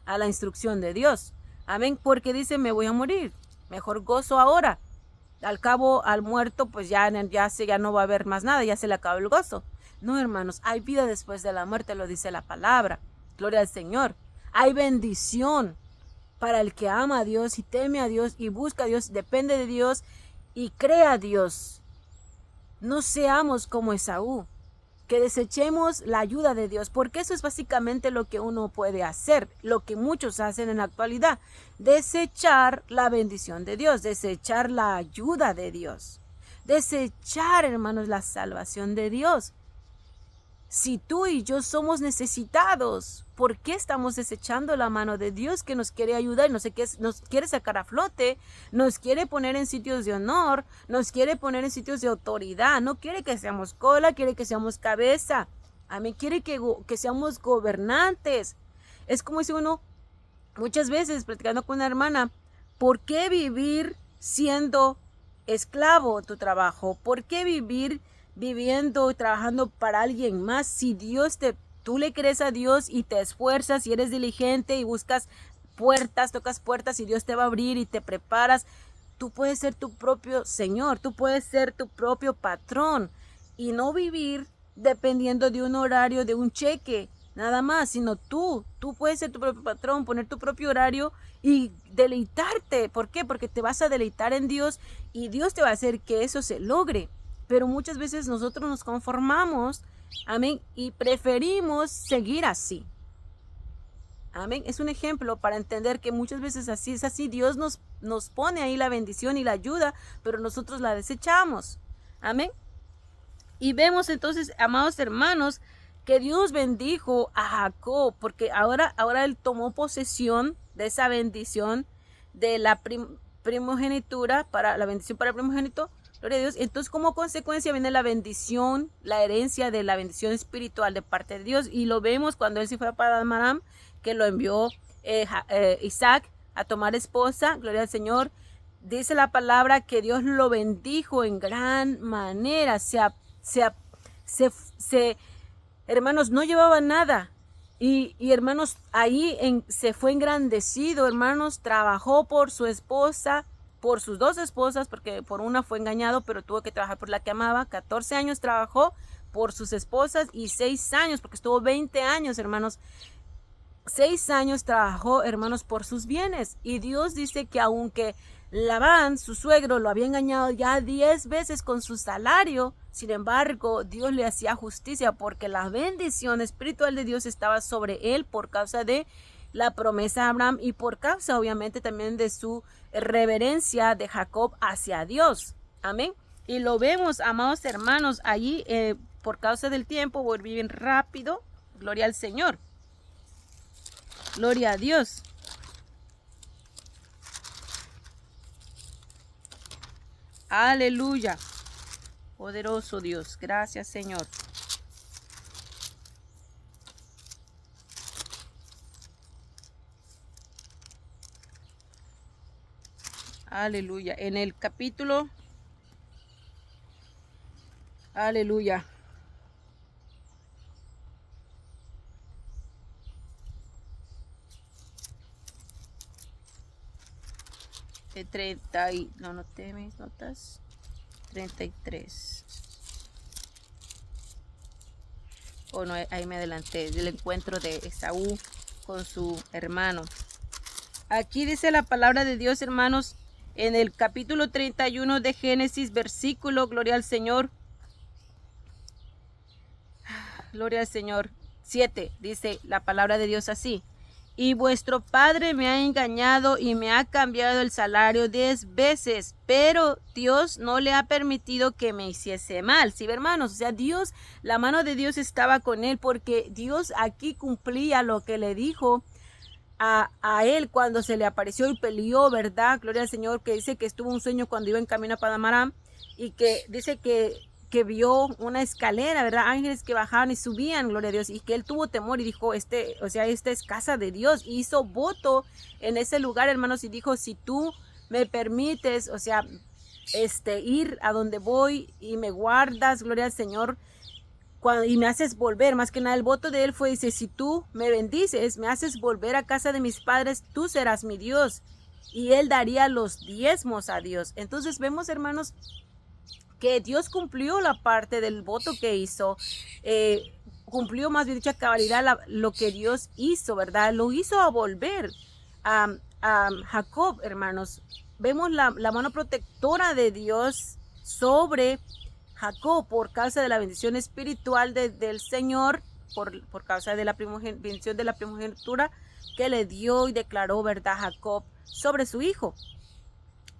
a la instrucción de Dios. Amén. Porque dice, me voy a morir, mejor gozo ahora. Al cabo, al muerto, pues ya no va a haber más nada, ya se le acabó el gozo. No, hermanos, hay vida después de la muerte, lo dice la palabra. Gloria al Señor. Hay bendición para el que ama a Dios y teme a Dios y busca a Dios, depende de Dios y cree a Dios. No seamos como Esaú, que desechemos la ayuda de Dios, porque eso es básicamente lo que uno puede hacer, lo que muchos hacen en la actualidad, desechar la bendición de Dios, desechar la ayuda de Dios, desechar, hermanos, la salvación de Dios. Si tú y yo somos necesitados, ¿por qué estamos desechando la mano de Dios que nos quiere ayudar? Nos quiere sacar a flote, nos quiere poner en sitios de honor, nos quiere poner en sitios de autoridad. No quiere que seamos cola, quiere que seamos cabeza. A mí quiere que seamos gobernantes. Es como dice uno, muchas veces platicando con una hermana, ¿por qué vivir siendo esclavo de tu trabajo? ¿Por qué vivir viviendo y trabajando para alguien más? Si tú le crees a Dios y te esfuerzas y eres diligente y buscas puertas, tocas puertas y Dios te va a abrir y te preparas, tú puedes ser tu propio Señor, tú puedes ser tu propio patrón y no vivir dependiendo de un horario, de un cheque, nada más, sino tú puedes ser tu propio patrón, poner tu propio horario y deleitarte. ¿Por qué? Porque te vas a deleitar en Dios y Dios te va a hacer que eso se logre. Pero muchas veces nosotros nos conformamos, amén, y preferimos seguir así. Amén. Es un ejemplo para entender que muchas veces así es así. Dios nos pone ahí la bendición y la ayuda, pero nosotros la desechamos. Amén. Y vemos entonces, amados hermanos, que Dios bendijo a Jacob, porque ahora él tomó posesión de esa bendición de la primogenitura, para la bendición para el primogénito. Gloria a Dios. Entonces, como consecuencia viene la bendición, la herencia de la bendición espiritual de parte de Dios. Y lo vemos cuando él se fue a Padán Aram, que lo envió Isaac a tomar esposa. Gloria al Señor. Dice la palabra que Dios lo bendijo en gran manera. Hermanos, no llevaba nada. Y hermanos, ahí se fue engrandecido. Hermanos, trabajó por su esposa, por sus dos esposas, porque por una fue engañado, pero tuvo que trabajar por la que amaba. 14 años trabajó por sus esposas y 6 años, porque estuvo 20 años, hermanos. 6 años trabajó, hermanos, por sus bienes. Y Dios dice que aunque Labán, su suegro, lo había engañado ya 10 veces con su salario, sin embargo, Dios le hacía justicia porque la bendición espiritual de Dios estaba sobre él por causa de la promesa de Abraham y por causa, obviamente, también de su reverencia de Jacob hacia Dios. Amén. Y lo vemos, amados hermanos, allí por causa del tiempo, voy bien rápido. Gloria al Señor. Gloria a Dios. Aleluya. Poderoso Dios. Gracias, Señor. Aleluya. En el capítulo. Aleluya. De 30 y no noté mis notas. 33. o no, ahí me adelanté, del encuentro de Esaú con su hermano. Aquí dice la palabra de Dios, hermanos, en el capítulo 31 de Génesis, versículo, gloria al Señor, 7, dice la palabra de Dios así: y vuestro padre me ha engañado y me ha cambiado el salario 10 veces, pero Dios no le ha permitido que me hiciese mal. ¿Sí, hermanos? O sea, Dios, la mano de Dios estaba con él, porque Dios aquí cumplía lo que le dijo a él cuando se le apareció y peleó, ¿verdad? Gloria al Señor, que dice que estuvo un sueño cuando iba en camino a Padamaram, y que dice que vio una escalera, ¿verdad? Ángeles que bajaban y subían, gloria a Dios, y que él tuvo temor y dijo, esta es casa de Dios, y hizo voto en ese lugar, hermanos, y dijo, si tú me permites, o sea, ir a donde voy y me guardas, gloria al Señor, y me haces volver, más que nada el voto de él fue, dice, si tú me bendices, me haces volver a casa de mis padres, tú serás mi Dios, y él daría los diezmos a Dios. Entonces vemos, hermanos, que Dios cumplió la parte del voto que hizo, cumplió, más bien dicho, a cabalidad lo que Dios hizo, ¿verdad? Lo hizo a volver a Jacob, hermanos. Vemos la mano protectora de Dios sobre Jacob por causa de la bendición espiritual del Señor, por causa de la bendición de la primogenitura que le dio y declaró, ¿verdad?, Jacob sobre su hijo.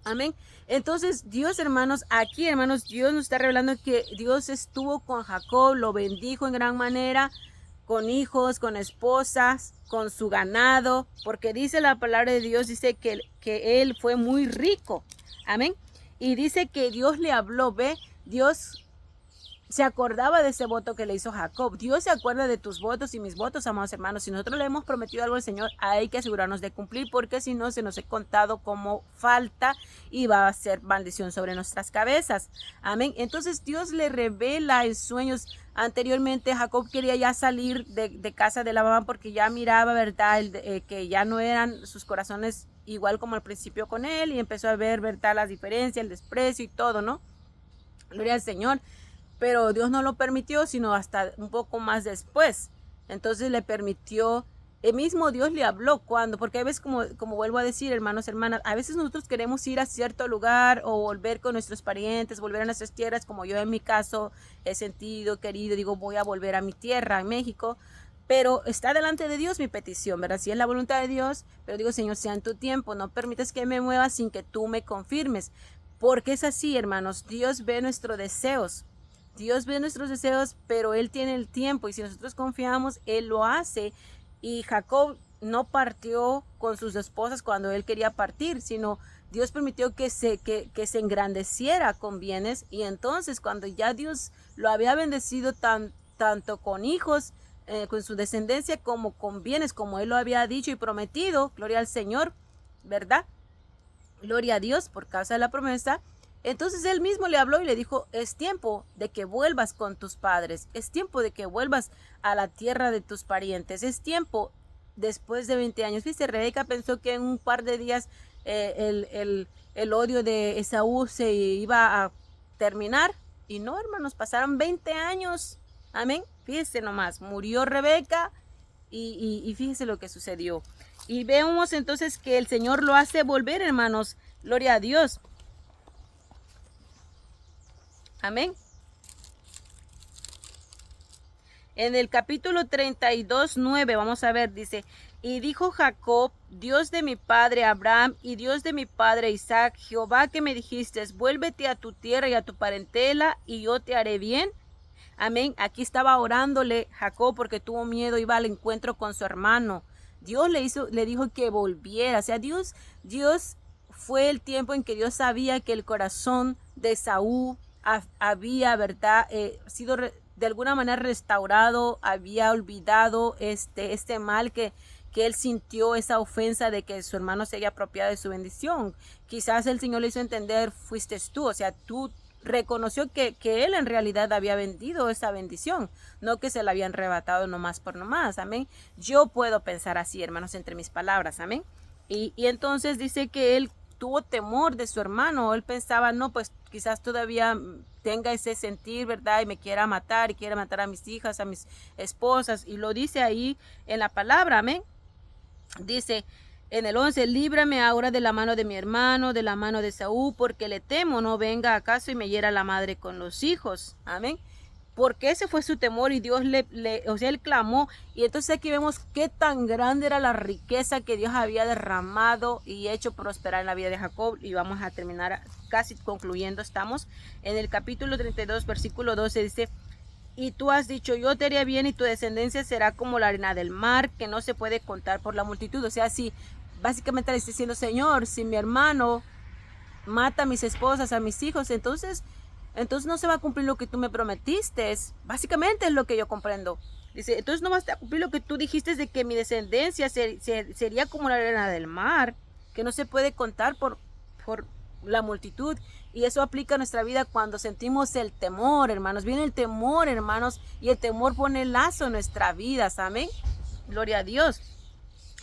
Amén. Entonces Dios, hermanos, aquí, hermanos, Dios nos está revelando que Dios estuvo con Jacob, lo bendijo en gran manera, con hijos, con esposas, con su ganado, porque dice la palabra de Dios, dice que él fue muy rico. Amén. Y dice que Dios le habló, ve, Dios se acordaba de ese voto que le hizo Jacob. Dios se acuerda de tus votos y mis votos, amados hermanos. Si nosotros le hemos prometido algo al Señor, hay que asegurarnos de cumplir, porque si no, se nos ha contado como falta y va a ser maldición sobre nuestras cabezas. Amén. Entonces Dios le revela en sueños. Anteriormente Jacob quería ya salir de casa de Labán, porque ya miraba, ¿verdad?, que ya no eran sus corazones igual como al principio con él, y empezó a ver, ¿verdad?, las diferencias, el desprecio y todo, ¿no? Gloria al Señor. Pero Dios no lo permitió, sino hasta un poco más después. Entonces le permitió, el mismo Dios le habló cuando, porque a veces, como vuelvo a decir, hermanos, hermanas, a veces nosotros queremos ir a cierto lugar o volver con nuestros parientes, volver a nuestras tierras, como yo en mi caso he sentido, querido, digo, voy a volver a mi tierra, en México, pero está delante de Dios mi petición, ¿verdad? Si es la voluntad de Dios, pero digo, Señor, sea en tu tiempo, no permitas que me mueva sin que tú me confirmes, porque es así, hermanos, Dios ve nuestros deseos. Dios ve nuestros deseos, pero Él tiene el tiempo, y si nosotros confiamos, Él lo hace. Y Jacob no partió con sus esposas cuando él quería partir, sino Dios permitió que se engrandeciera con bienes, y entonces cuando ya Dios lo había bendecido tanto con hijos, con su descendencia, como con bienes, como Él lo había dicho y prometido, gloria al Señor, ¿verdad? Gloria a Dios por causa de la promesa. Entonces él mismo le habló y le dijo, es tiempo de que vuelvas con tus padres, es tiempo de que vuelvas a la tierra de tus parientes, es tiempo después de 20 años. Fíjate, Rebeca pensó que en un par de días el odio de Esaú se iba a terminar, y no, hermanos, pasaron 20 años, amén. Fíjese nomás, murió Rebeca y fíjese lo que sucedió. Y vemos entonces que el Señor lo hace volver, hermanos, gloria a Dios. Amén. En el capítulo 32:9, vamos a ver, dice, y dijo Jacob, Dios de mi padre Abraham y Dios de mi padre Isaac, Jehová que me dijiste, vuélvete a tu tierra y a tu parentela, y yo te haré bien. Amén. Aquí estaba orándole Jacob porque tuvo miedo, iba al encuentro con su hermano. Dios le dijo que volviera. O sea, Dios fue el tiempo en que Dios sabía que el corazón de Saúl había, ¿verdad?, sido de alguna manera restaurado, había olvidado este mal que él sintió, esa ofensa de que su hermano se haya apropiado de su bendición. Quizás el Señor le hizo entender, fuiste tú, o sea, tú reconoció que él en realidad había vendido esa bendición, no que se la habían arrebatado nomás por nomás, amén. Yo puedo pensar así, hermanos, entre mis palabras, amén. Y entonces dice que él tuvo temor de su hermano. Él pensaba, no, pues quizás todavía tenga ese sentir, ¿verdad? Y me quiera matar, y quiera matar a mis hijas, a mis esposas. Y lo dice ahí en la palabra, amén. Dice en el 11, líbrame ahora de la mano de mi hermano, de la mano de Saúl, porque le temo, no venga acaso y me hiera la madre con los hijos. Amén. Porque ese fue su temor y Dios o sea, él clamó. Y entonces aquí vemos qué tan grande era la riqueza que Dios había derramado y hecho prosperar en la vida de Jacob. Y vamos a terminar casi concluyendo. Estamos en el capítulo 32, versículo 12, dice: y tú has dicho, yo te haré bien y tu descendencia será como la arena del mar, que no se puede contar por la multitud. O sea, si básicamente le está diciendo, Señor, si mi hermano mata a mis esposas, a mis hijos, entonces no se va a cumplir lo que tú me prometiste. Básicamente es lo que yo comprendo. Dice, entonces no vas a cumplir lo que tú dijiste de que mi descendencia sería como la arena del mar, que no se puede contar por la multitud. Y eso aplica a nuestra vida cuando sentimos el temor, hermanos. Viene el temor, hermanos, y el temor pone lazo en nuestra vida. Amén. Gloria a Dios.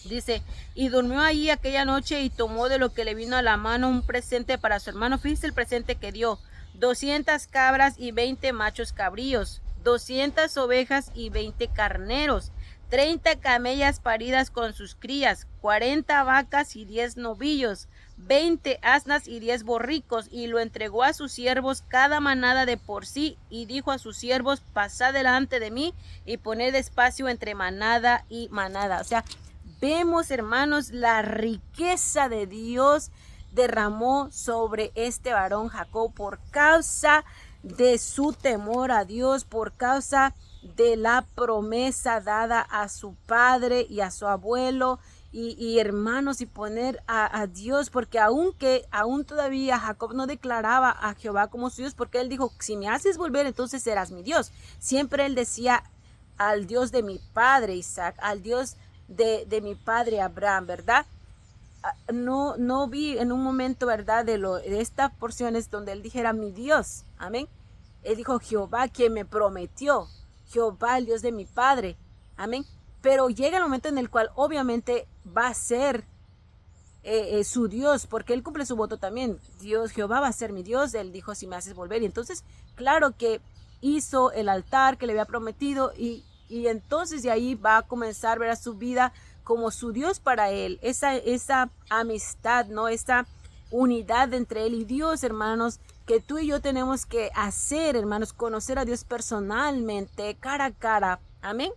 Dice, y durmió allí aquella noche y tomó de lo que le vino a la mano un presente para su hermano. Fíjese el presente que dio: 200 cabras y 20 machos cabríos, 200 ovejas y 20 carneros, 30 camellas paridas con sus crías, 40 vacas y 10 novillos, 20 asnas y 10 borricos, y lo entregó a sus siervos cada manada de por sí, y dijo a sus siervos, pasad delante de mí y poned espacio entre manada y manada. O sea, vemos, hermanos, la riqueza de Dios derramó sobre este varón Jacob por causa de su temor a Dios, por causa de la promesa dada a su padre y a su abuelo y hermanos, y poner a Dios, porque aún todavía Jacob no declaraba a Jehová como su Dios, porque él dijo, si me haces volver, entonces serás mi Dios. Siempre él decía al Dios de mi padre Isaac, al Dios de mi padre Abraham, ¿verdad? No vi en un momento, ¿verdad?, de estas porciones donde él dijera mi Dios, amén. Él dijo Jehová quien me prometió, Jehová el Dios de mi padre, amén. Pero llega el momento en el cual obviamente va a ser su Dios, porque él cumple su voto también. Dios, Jehová va a ser mi Dios. Él dijo, si me haces volver. Y entonces, claro que hizo el altar que le había prometido y entonces de ahí va a comenzar, ¿verdad?, su vida como su Dios para él. Esa amistad, ¿no? Esa unidad entre él y Dios, hermanos, que tú y yo tenemos que hacer, hermanos, conocer a Dios personalmente, cara a cara. Amén.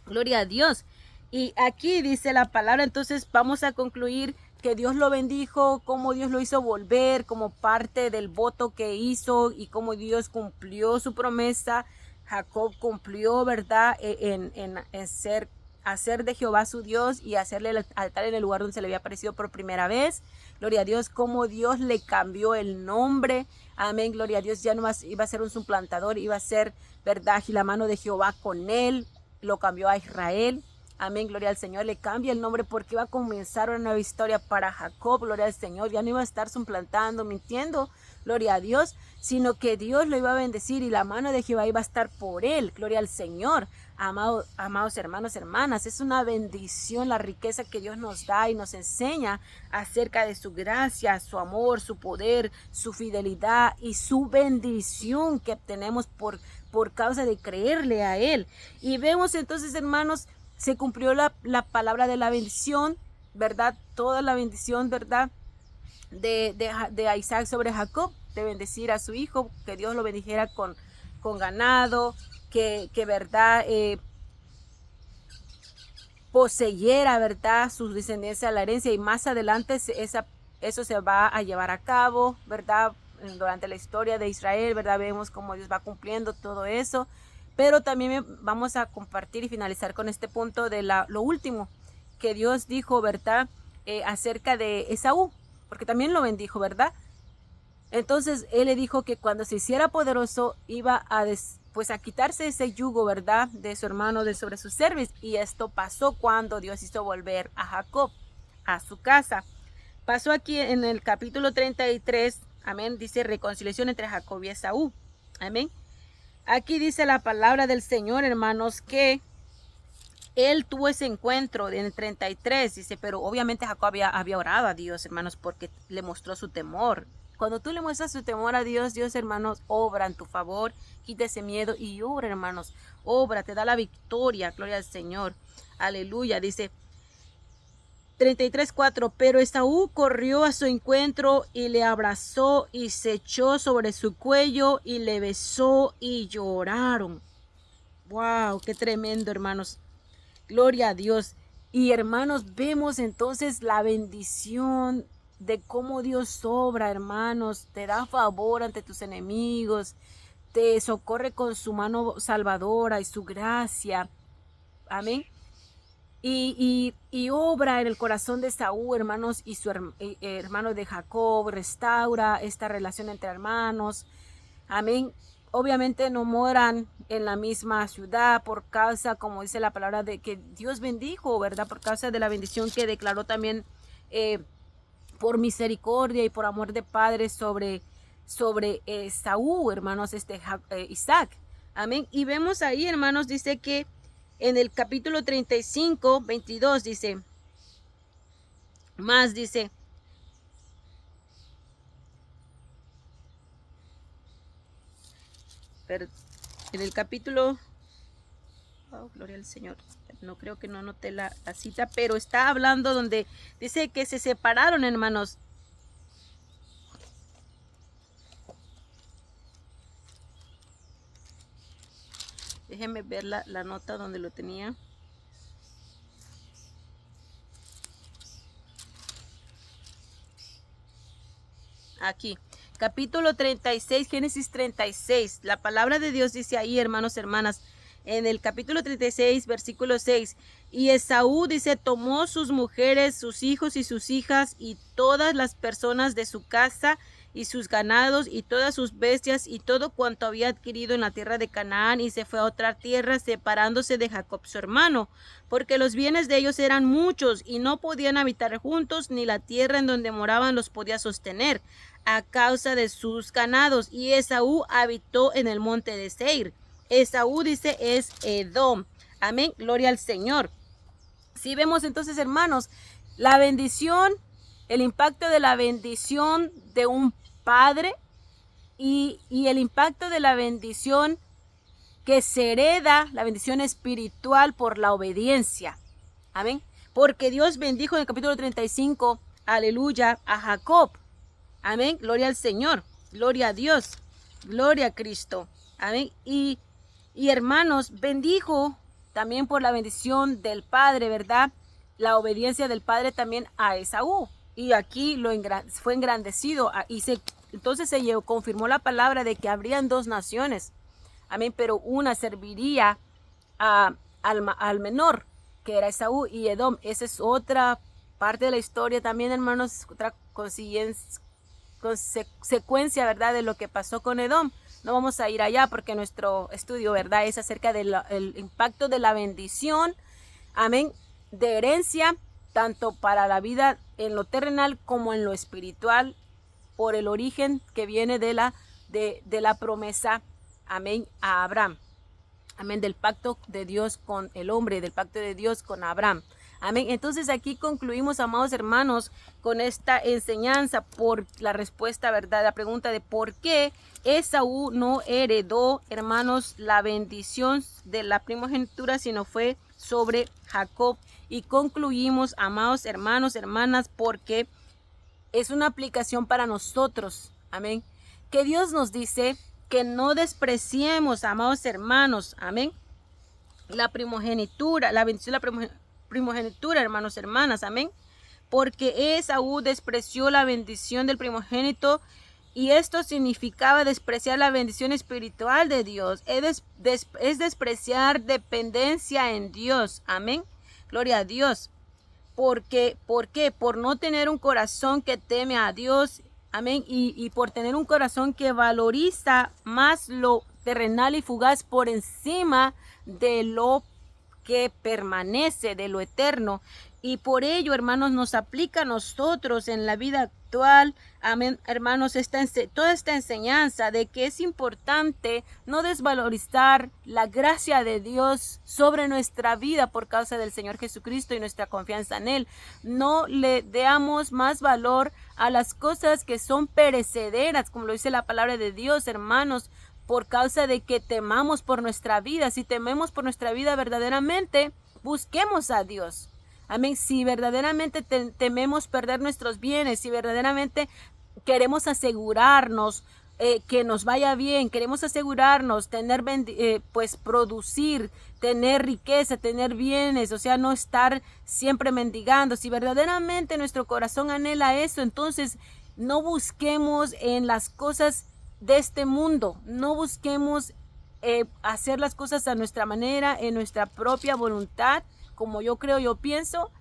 Gloria a Dios. Y aquí dice la palabra, entonces vamos a concluir que Dios lo bendijo, cómo Dios lo hizo volver como parte del voto que hizo y cómo Dios cumplió su promesa. Jacob cumplió, ¿verdad?, en hacer de Jehová su Dios y hacerle el altar en el lugar donde se le había aparecido por primera vez. Gloria a Dios, cómo Dios le cambió el nombre. Amén, gloria a Dios. Ya no más iba a ser un suplantador, iba a ser, ¿verdad?, y la mano de Jehová con él. Lo cambió a Israel. Amén, gloria al Señor. Le cambia el nombre porque iba a comenzar una nueva historia para Jacob. Gloria al Señor. Ya no iba a estar suplantando, mintiendo. Gloria a Dios. Sino que Dios lo iba a bendecir y la mano de Jehová iba a estar por él. Gloria al Señor. Amados hermanos, hermanas, es una bendición la riqueza que Dios nos da y nos enseña acerca de su gracia, su amor, su poder, su fidelidad y su bendición que obtenemos por causa de creerle a Él. Y vemos entonces, hermanos, se cumplió la palabra de la bendición, ¿verdad? Toda la bendición, ¿verdad?, de Isaac sobre Jacob, de bendecir a su hijo, que Dios lo bendijera con ganado, que verdad, poseyera, verdad, su descendencia a la herencia, y más adelante eso se va a llevar a cabo, verdad, durante la historia de Israel, verdad, vemos cómo Dios va cumpliendo todo eso. Pero también vamos a compartir y finalizar con este punto de lo último que Dios dijo, verdad, acerca de Esaú, porque también lo bendijo, verdad. Entonces él le dijo que cuando se hiciera poderoso iba a quitarse ese yugo, verdad, de su hermano de sobre su cerviz. Y esto pasó cuando Dios hizo volver a Jacob a su casa. Pasó aquí en el capítulo 33, amén, dice reconciliación entre Jacob y Esaú, amén. Aquí dice la palabra del Señor, hermanos, que él tuvo ese encuentro en el 33, dice, pero obviamente Jacob había orado a Dios, hermanos, porque le mostró su temor. Cuando tú le muestras su temor a Dios, Dios, hermanos, obra en tu favor, quita ese miedo y obra, hermanos, obra, te da la victoria, gloria al Señor, aleluya, dice 33:4, pero Esaú corrió a su encuentro y le abrazó y se echó sobre su cuello y le besó y lloraron. Wow, qué tremendo, hermanos. Gloria a Dios. Y hermanos, vemos entonces la bendición de cómo Dios obra, hermanos, te da favor ante tus enemigos, te socorre con su mano salvadora y su gracia. Amén. Y obra en el corazón de Saúl, hermanos, y su hermano de Jacob, restaura esta relación entre hermanos. Amén. Obviamente no moran en la misma ciudad por causa, como dice la palabra, de que Dios bendijo, ¿verdad? Por causa de la bendición que declaró también por misericordia y por amor de padre sobre Saúl, hermanos, Isaac. Amén. Y vemos ahí, hermanos, dice que en el capítulo 35, 22 dice, más dice, pero en el capítulo, oh, gloria al Señor, no creo que no noté la cita, pero está hablando donde dice que se separaron, hermanos. Déjenme ver la nota donde lo tenía. Aquí, capítulo 36, Génesis 36. La palabra de Dios dice ahí, hermanos, hermanas, en el capítulo 36, versículo 6. Y Esaú, dice, tomó sus mujeres, sus hijos y sus hijas y todas las personas de su casa y sus ganados y todas sus bestias y todo cuanto había adquirido en la tierra de Canaán y se fue a otra tierra separándose de Jacob su hermano, porque los bienes de ellos eran muchos y no podían habitar juntos ni la tierra en donde moraban los podía sostener a causa de sus ganados. Y Esaú habitó en el monte de Seir. Esaú, dice, es Edom. Amén, gloria al Señor. Si vemos entonces, hermanos, la bendición, el impacto de la bendición de un padre y el impacto de la bendición que se hereda, la bendición espiritual por la obediencia. Amén. Porque Dios bendijo en el capítulo 35, aleluya, a Jacob. Amén. Gloria al Señor. Gloria a Dios. Gloria a Cristo. Amén. Y hermanos, bendijo también por la bendición del Padre, ¿verdad? La obediencia del Padre también a Esaú. Y aquí fue engrandecido. Entonces se confirmó la palabra de que habrían dos naciones. Amén. Pero una serviría al menor, que era Esaú, y Edom. Esa es otra parte de la historia también, hermanos. Otra consecuencia, ¿verdad? De lo que pasó con Edom. No vamos a ir allá porque nuestro estudio, ¿verdad? Es acerca del impacto de la bendición. Amén. De herencia, tanto para la vida en lo terrenal como en lo espiritual, por el origen que viene de la promesa, amén, a Abraham. Amén, del pacto de Dios con el hombre, del pacto de Dios con Abraham. Amén. Entonces aquí concluimos, amados hermanos, con esta enseñanza por la respuesta, ¿verdad? La pregunta de por qué Esaú no heredó, hermanos, la bendición de la primogenitura, sino fue sobre Jacob. Y concluimos, amados hermanos, hermanas, porque es una aplicación para nosotros. Amén. Que Dios nos dice que no despreciemos, amados hermanos. Amén. La primogenitura, la bendición de la primogenitura, hermanos, hermanas. Amén. Porque Esaú despreció la bendición del primogénito y esto significaba despreciar la bendición espiritual de Dios. Es despreciar dependencia en Dios. Amén. Gloria a Dios. ¿Por qué? Por no tener un corazón que teme a Dios. Amén. Y por tener un corazón que valoriza más lo terrenal y fugaz por encima de lo que permanece, de lo eterno. Y por ello, hermanos, nos aplica a nosotros en la vida espiritual. Amén, hermanos, toda esta enseñanza de que es importante no desvalorizar la gracia de Dios sobre nuestra vida por causa del Señor Jesucristo y nuestra confianza en Él. No le damos más valor a las cosas que son perecederas, como lo dice la palabra de Dios, hermanos, por causa de que temamos por nuestra vida. Si tememos por nuestra vida verdaderamente, busquemos a Dios. Amén. Si verdaderamente tememos perder nuestros bienes, si verdaderamente queremos asegurarnos que nos vaya bien, queremos asegurarnos tener, pues producir, tener riqueza, tener bienes, o sea, no estar siempre mendigando. Si verdaderamente nuestro corazón anhela eso, entonces no busquemos en las cosas de este mundo, no busquemos hacer las cosas a nuestra manera, en nuestra propia voluntad, como yo creo, yo pienso,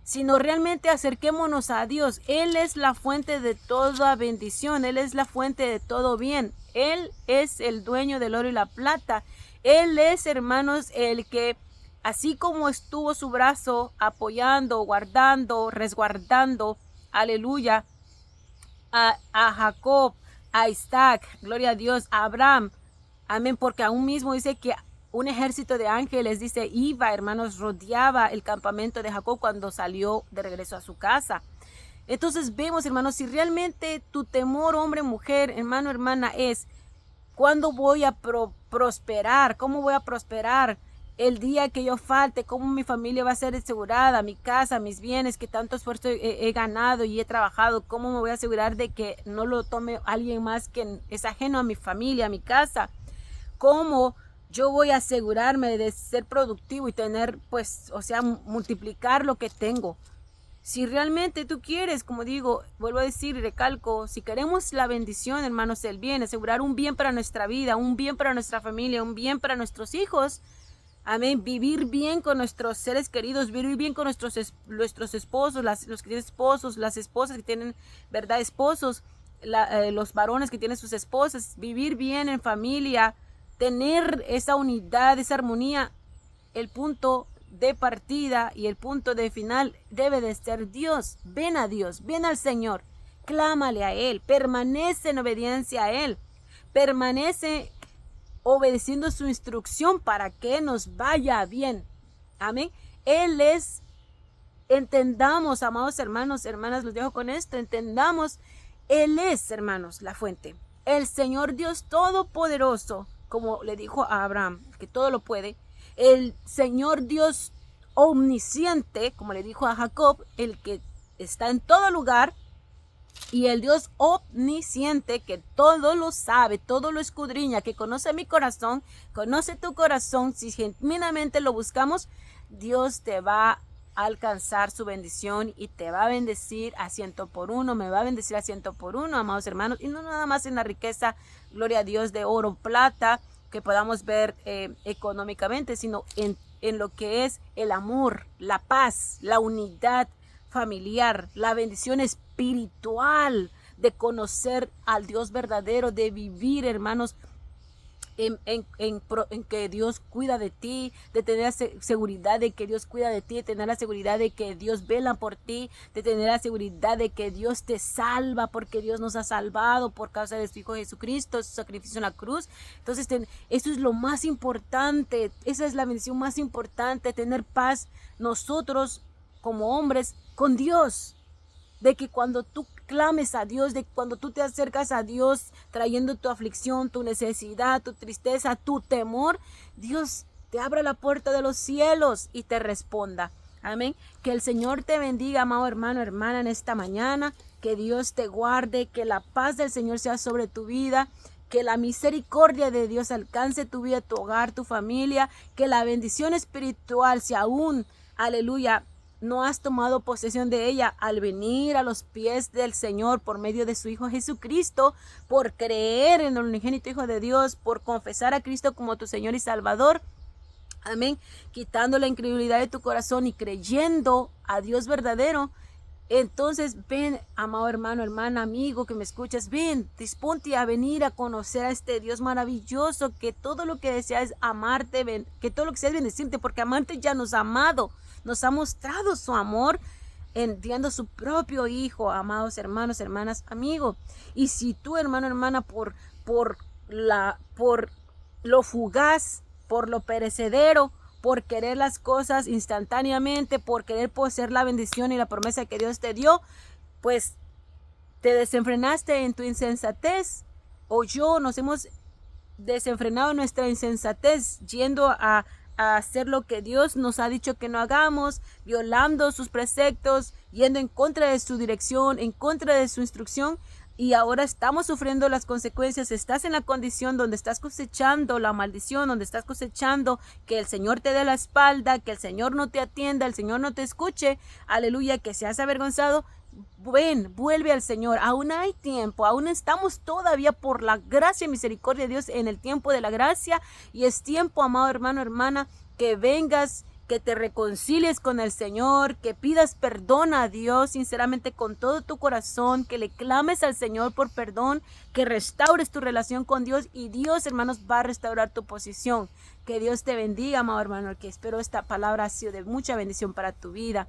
sino realmente acerquémonos a Dios. Él es la fuente de toda bendición, Él es la fuente de todo bien, Él es el dueño del oro y la plata. Él es, hermanos, el que, así como estuvo su brazo apoyando, guardando, resguardando, aleluya, a Jacob, a Isaac, gloria a Dios, a Abraham, amén, porque aún mismo dice que un ejército de ángeles, dice, iba, hermanos, rodeaba el campamento de Jacob cuando salió de regreso a su casa. Entonces vemos, hermanos, si realmente tu temor, hombre, mujer, hermano, hermana, es ¿cuándo voy a prosperar? ¿Cómo voy a prosperar el día que yo falte? ¿Cómo mi familia va a ser asegurada? Mi casa, mis bienes, que tanto esfuerzo he ganado y he trabajado. ¿Cómo me voy a asegurar de que no lo tome alguien más que es ajeno a mi familia, a mi casa? ¿Cómo yo voy a asegurarme de ser productivo y tener, pues, o sea, multiplicar lo que tengo? Si realmente tú quieres, como digo, vuelvo a decir y recalco, si queremos la bendición, hermanos, el bien, asegurar un bien para nuestra vida, un bien para nuestra familia, un bien para nuestros hijos, amén, vivir bien con nuestros seres queridos, vivir bien con nuestros esposos, los que tienen esposos, las esposas que tienen, verdad, esposos, los varones que tienen sus esposas, vivir bien en familia, tener esa unidad, esa armonía. El punto de partida y el punto de final debe de ser Dios. Ven a Dios, ven al Señor, clámale a Él, permanece en obediencia a Él, permanece obedeciendo su instrucción para que nos vaya bien. Amén. Él es, entendamos, amados hermanos, hermanas, los dejo con esto, entendamos, Él es, hermanos, la fuente. El Señor Dios Todopoderoso, como le dijo a Abraham, que todo lo puede. El Señor Dios omnisciente, como le dijo a Jacob, el que está en todo lugar. Y el Dios omnisciente, que todo lo sabe, todo lo escudriña, que conoce mi corazón, conoce tu corazón. Si genuinamente lo buscamos, Dios te va a alcanzar su bendición y te va a bendecir a 100%, me va a bendecir a 100%, amados hermanos, y no nada más en la riqueza, gloria a Dios, de oro, plata, que podamos ver económicamente, sino en lo que es el amor, la paz, la unidad familiar, la bendición espiritual de conocer al Dios verdadero, de vivir, hermanos, en que Dios cuida de ti, de tener seguridad de que Dios cuida de ti, de tener la seguridad de que Dios vela por ti, de tener la seguridad de que Dios te salva, porque Dios nos ha salvado por causa de su Hijo Jesucristo, su sacrificio en la cruz. Entonces, eso es lo más importante, esa es la bendición más importante, tener paz nosotros como hombres con Dios, de que cuando tú clames a Dios, de cuando tú te acercas a Dios trayendo tu aflicción, tu necesidad, tu tristeza, tu temor, Dios te abra la puerta de los cielos y te responda. Amén. Que el Señor te bendiga, amado hermano, hermana, en esta mañana. Que Dios te guarde, que la paz del Señor sea sobre tu vida. Que la misericordia de Dios alcance tu vida, tu hogar, tu familia. Que la bendición espiritual, si aún, aleluya, no has tomado posesión de ella, al venir a los pies del Señor por medio de su Hijo Jesucristo, por creer en el unigénito Hijo de Dios, por confesar a Cristo como tu Señor y Salvador, amén, quitando la incredulidad de tu corazón y creyendo a Dios verdadero. Entonces ven, amado hermano, hermana, amigo que me escuchas, ven, disponte a venir a conocer a este Dios maravilloso, que todo lo que desea es amarte, que todo lo que sea es bendecirte, porque amarte ya nos ha amado, nos ha mostrado su amor, enviando su propio hijo, amados hermanos, hermanas, amigo. Y si tú, hermano, hermana, por lo fugaz, por lo perecedero, por querer las cosas instantáneamente, por querer poseer la bendición y la promesa que Dios te dio, pues te desenfrenaste en tu insensatez, o nos hemos desenfrenado en nuestra insensatez, yendo a hacer lo que Dios nos ha dicho que no hagamos, violando sus preceptos, yendo en contra de su dirección, en contra de su instrucción, y ahora estamos sufriendo las consecuencias. Estás en la condición donde estás cosechando la maldición, donde estás cosechando que el Señor te dé la espalda, que el Señor no te atienda, el Señor no te escuche, aleluya, que seas avergonzado. Ven, vuelve al Señor, aún hay tiempo, aún estamos todavía por la gracia y misericordia de Dios en el tiempo de la gracia, y es tiempo, amado hermano, hermana, que vengas, que te reconcilies con el Señor, que pidas perdón a Dios sinceramente con todo tu corazón, que le clames al Señor por perdón, que restaures tu relación con Dios, y Dios, hermanos, va a restaurar tu posición. Que Dios te bendiga, amado hermano, que espero esta palabra ha sido de mucha bendición para tu vida.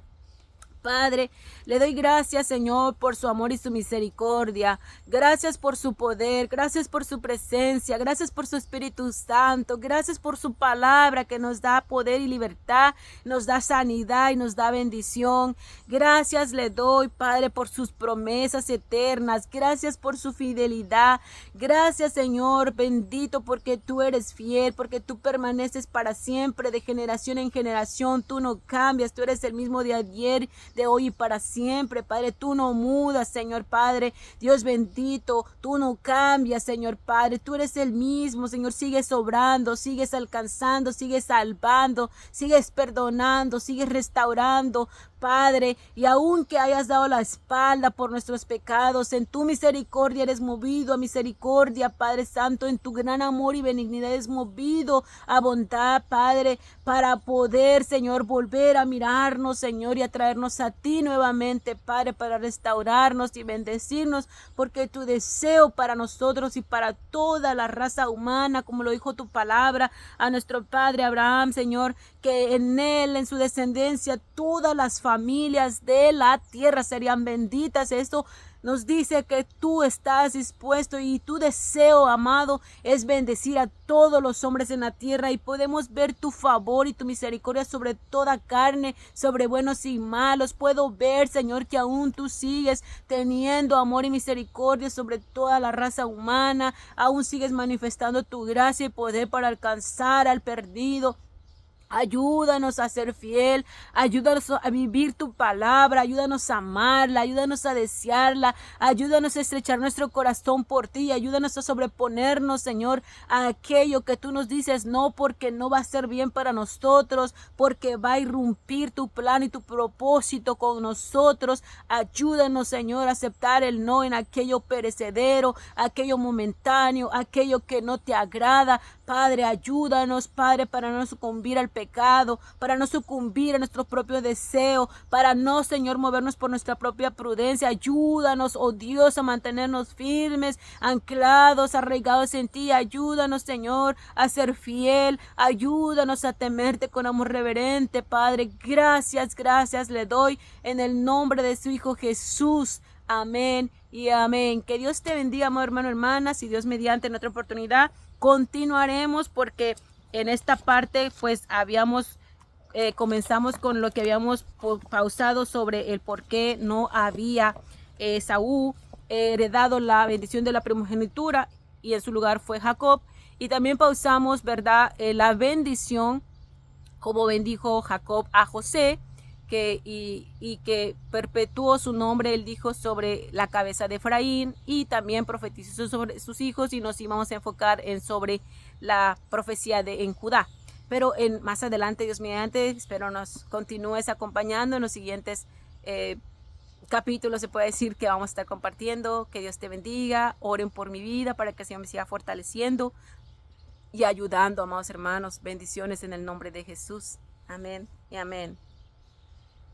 Padre, le doy gracias, Señor, por su amor y su misericordia. Gracias por su poder, gracias por su presencia, gracias por su Espíritu Santo, gracias por su palabra que nos da poder y libertad, nos da sanidad y nos da bendición. Gracias le doy, Padre, por sus promesas eternas. Gracias por su fidelidad. Gracias, Señor, bendito, porque tú eres fiel, porque tú permaneces para siempre, de generación en generación. Tú no cambias, tú eres el mismo de ayer, de hoy y para siempre, Padre. Tú no mudas, Señor Padre. Dios bendito, tú no cambias, Señor Padre. Tú eres el mismo, Señor. Sigues obrando, sigues alcanzando, sigues salvando, sigues perdonando, sigues restaurando, Padre. Y aunque hayas dado la espalda por nuestros pecados, en tu misericordia eres movido a misericordia, Padre Santo. En tu gran amor y benignidad eres movido a bondad, Padre, para poder, Señor, volver a mirarnos, Señor, y a traernos a ti nuevamente, Padre, para restaurarnos y bendecirnos, porque tu deseo para nosotros y para toda la raza humana, como lo dijo tu palabra a nuestro Padre Abraham, Señor, que en él, en su descendencia, todas las familias de la tierra serían benditas. Esto nos dice que tú estás dispuesto, y tu deseo, amado, es bendecir a todos los hombres en la tierra, y podemos ver tu favor y tu misericordia sobre toda carne, sobre buenos y malos. Puedo ver, Señor, que aún tú sigues teniendo amor y misericordia sobre toda la raza humana. Aún sigues manifestando tu gracia y poder para alcanzar al perdido. Ayúdanos a ser fiel, ayúdanos a vivir tu palabra, ayúdanos a amarla, ayúdanos a desearla, ayúdanos a estrechar nuestro corazón por ti, ayúdanos a sobreponernos, Señor, a aquello que tú nos dices no, porque no va a ser bien para nosotros, porque va a irrumpir tu plan y tu propósito con nosotros. Ayúdanos, Señor, a aceptar el no en aquello perecedero, aquello momentáneo, aquello que no te agrada. Padre, ayúdanos, Padre, para no sucumbir al pecado, para no sucumbir a nuestro propio deseo, para no, Señor, movernos por nuestra propia prudencia. Ayúdanos, oh Dios, a mantenernos firmes, anclados, arraigados en ti. Ayúdanos, Señor, a ser fiel. Ayúdanos a temerte con amor reverente, Padre. Gracias, gracias le doy en el nombre de su Hijo Jesús. Amén y amén. Que Dios te bendiga, amado hermano, hermana. Si Dios mediante, en otra oportunidad continuaremos, porque en esta parte pues comenzamos con lo que habíamos pausado sobre el por qué no había Esaú heredado la bendición de la primogenitura, y en su lugar fue Jacob. Y también pausamos, ¿verdad?, la bendición, como bendijo Jacob a José, que perpetuó su nombre. Él dijo sobre la cabeza de Efraín, y también profetizó sobre sus hijos, y nos íbamos a enfocar sobre la profecía en Judá. Pero más adelante, Dios mediante, espero nos continúes acompañando en los siguientes capítulos. Se puede decir que vamos a estar compartiendo. Que Dios te bendiga. Oren por mi vida para que el Señor me siga fortaleciendo y ayudando, amados hermanos. Bendiciones en el nombre de Jesús. Amén y amén.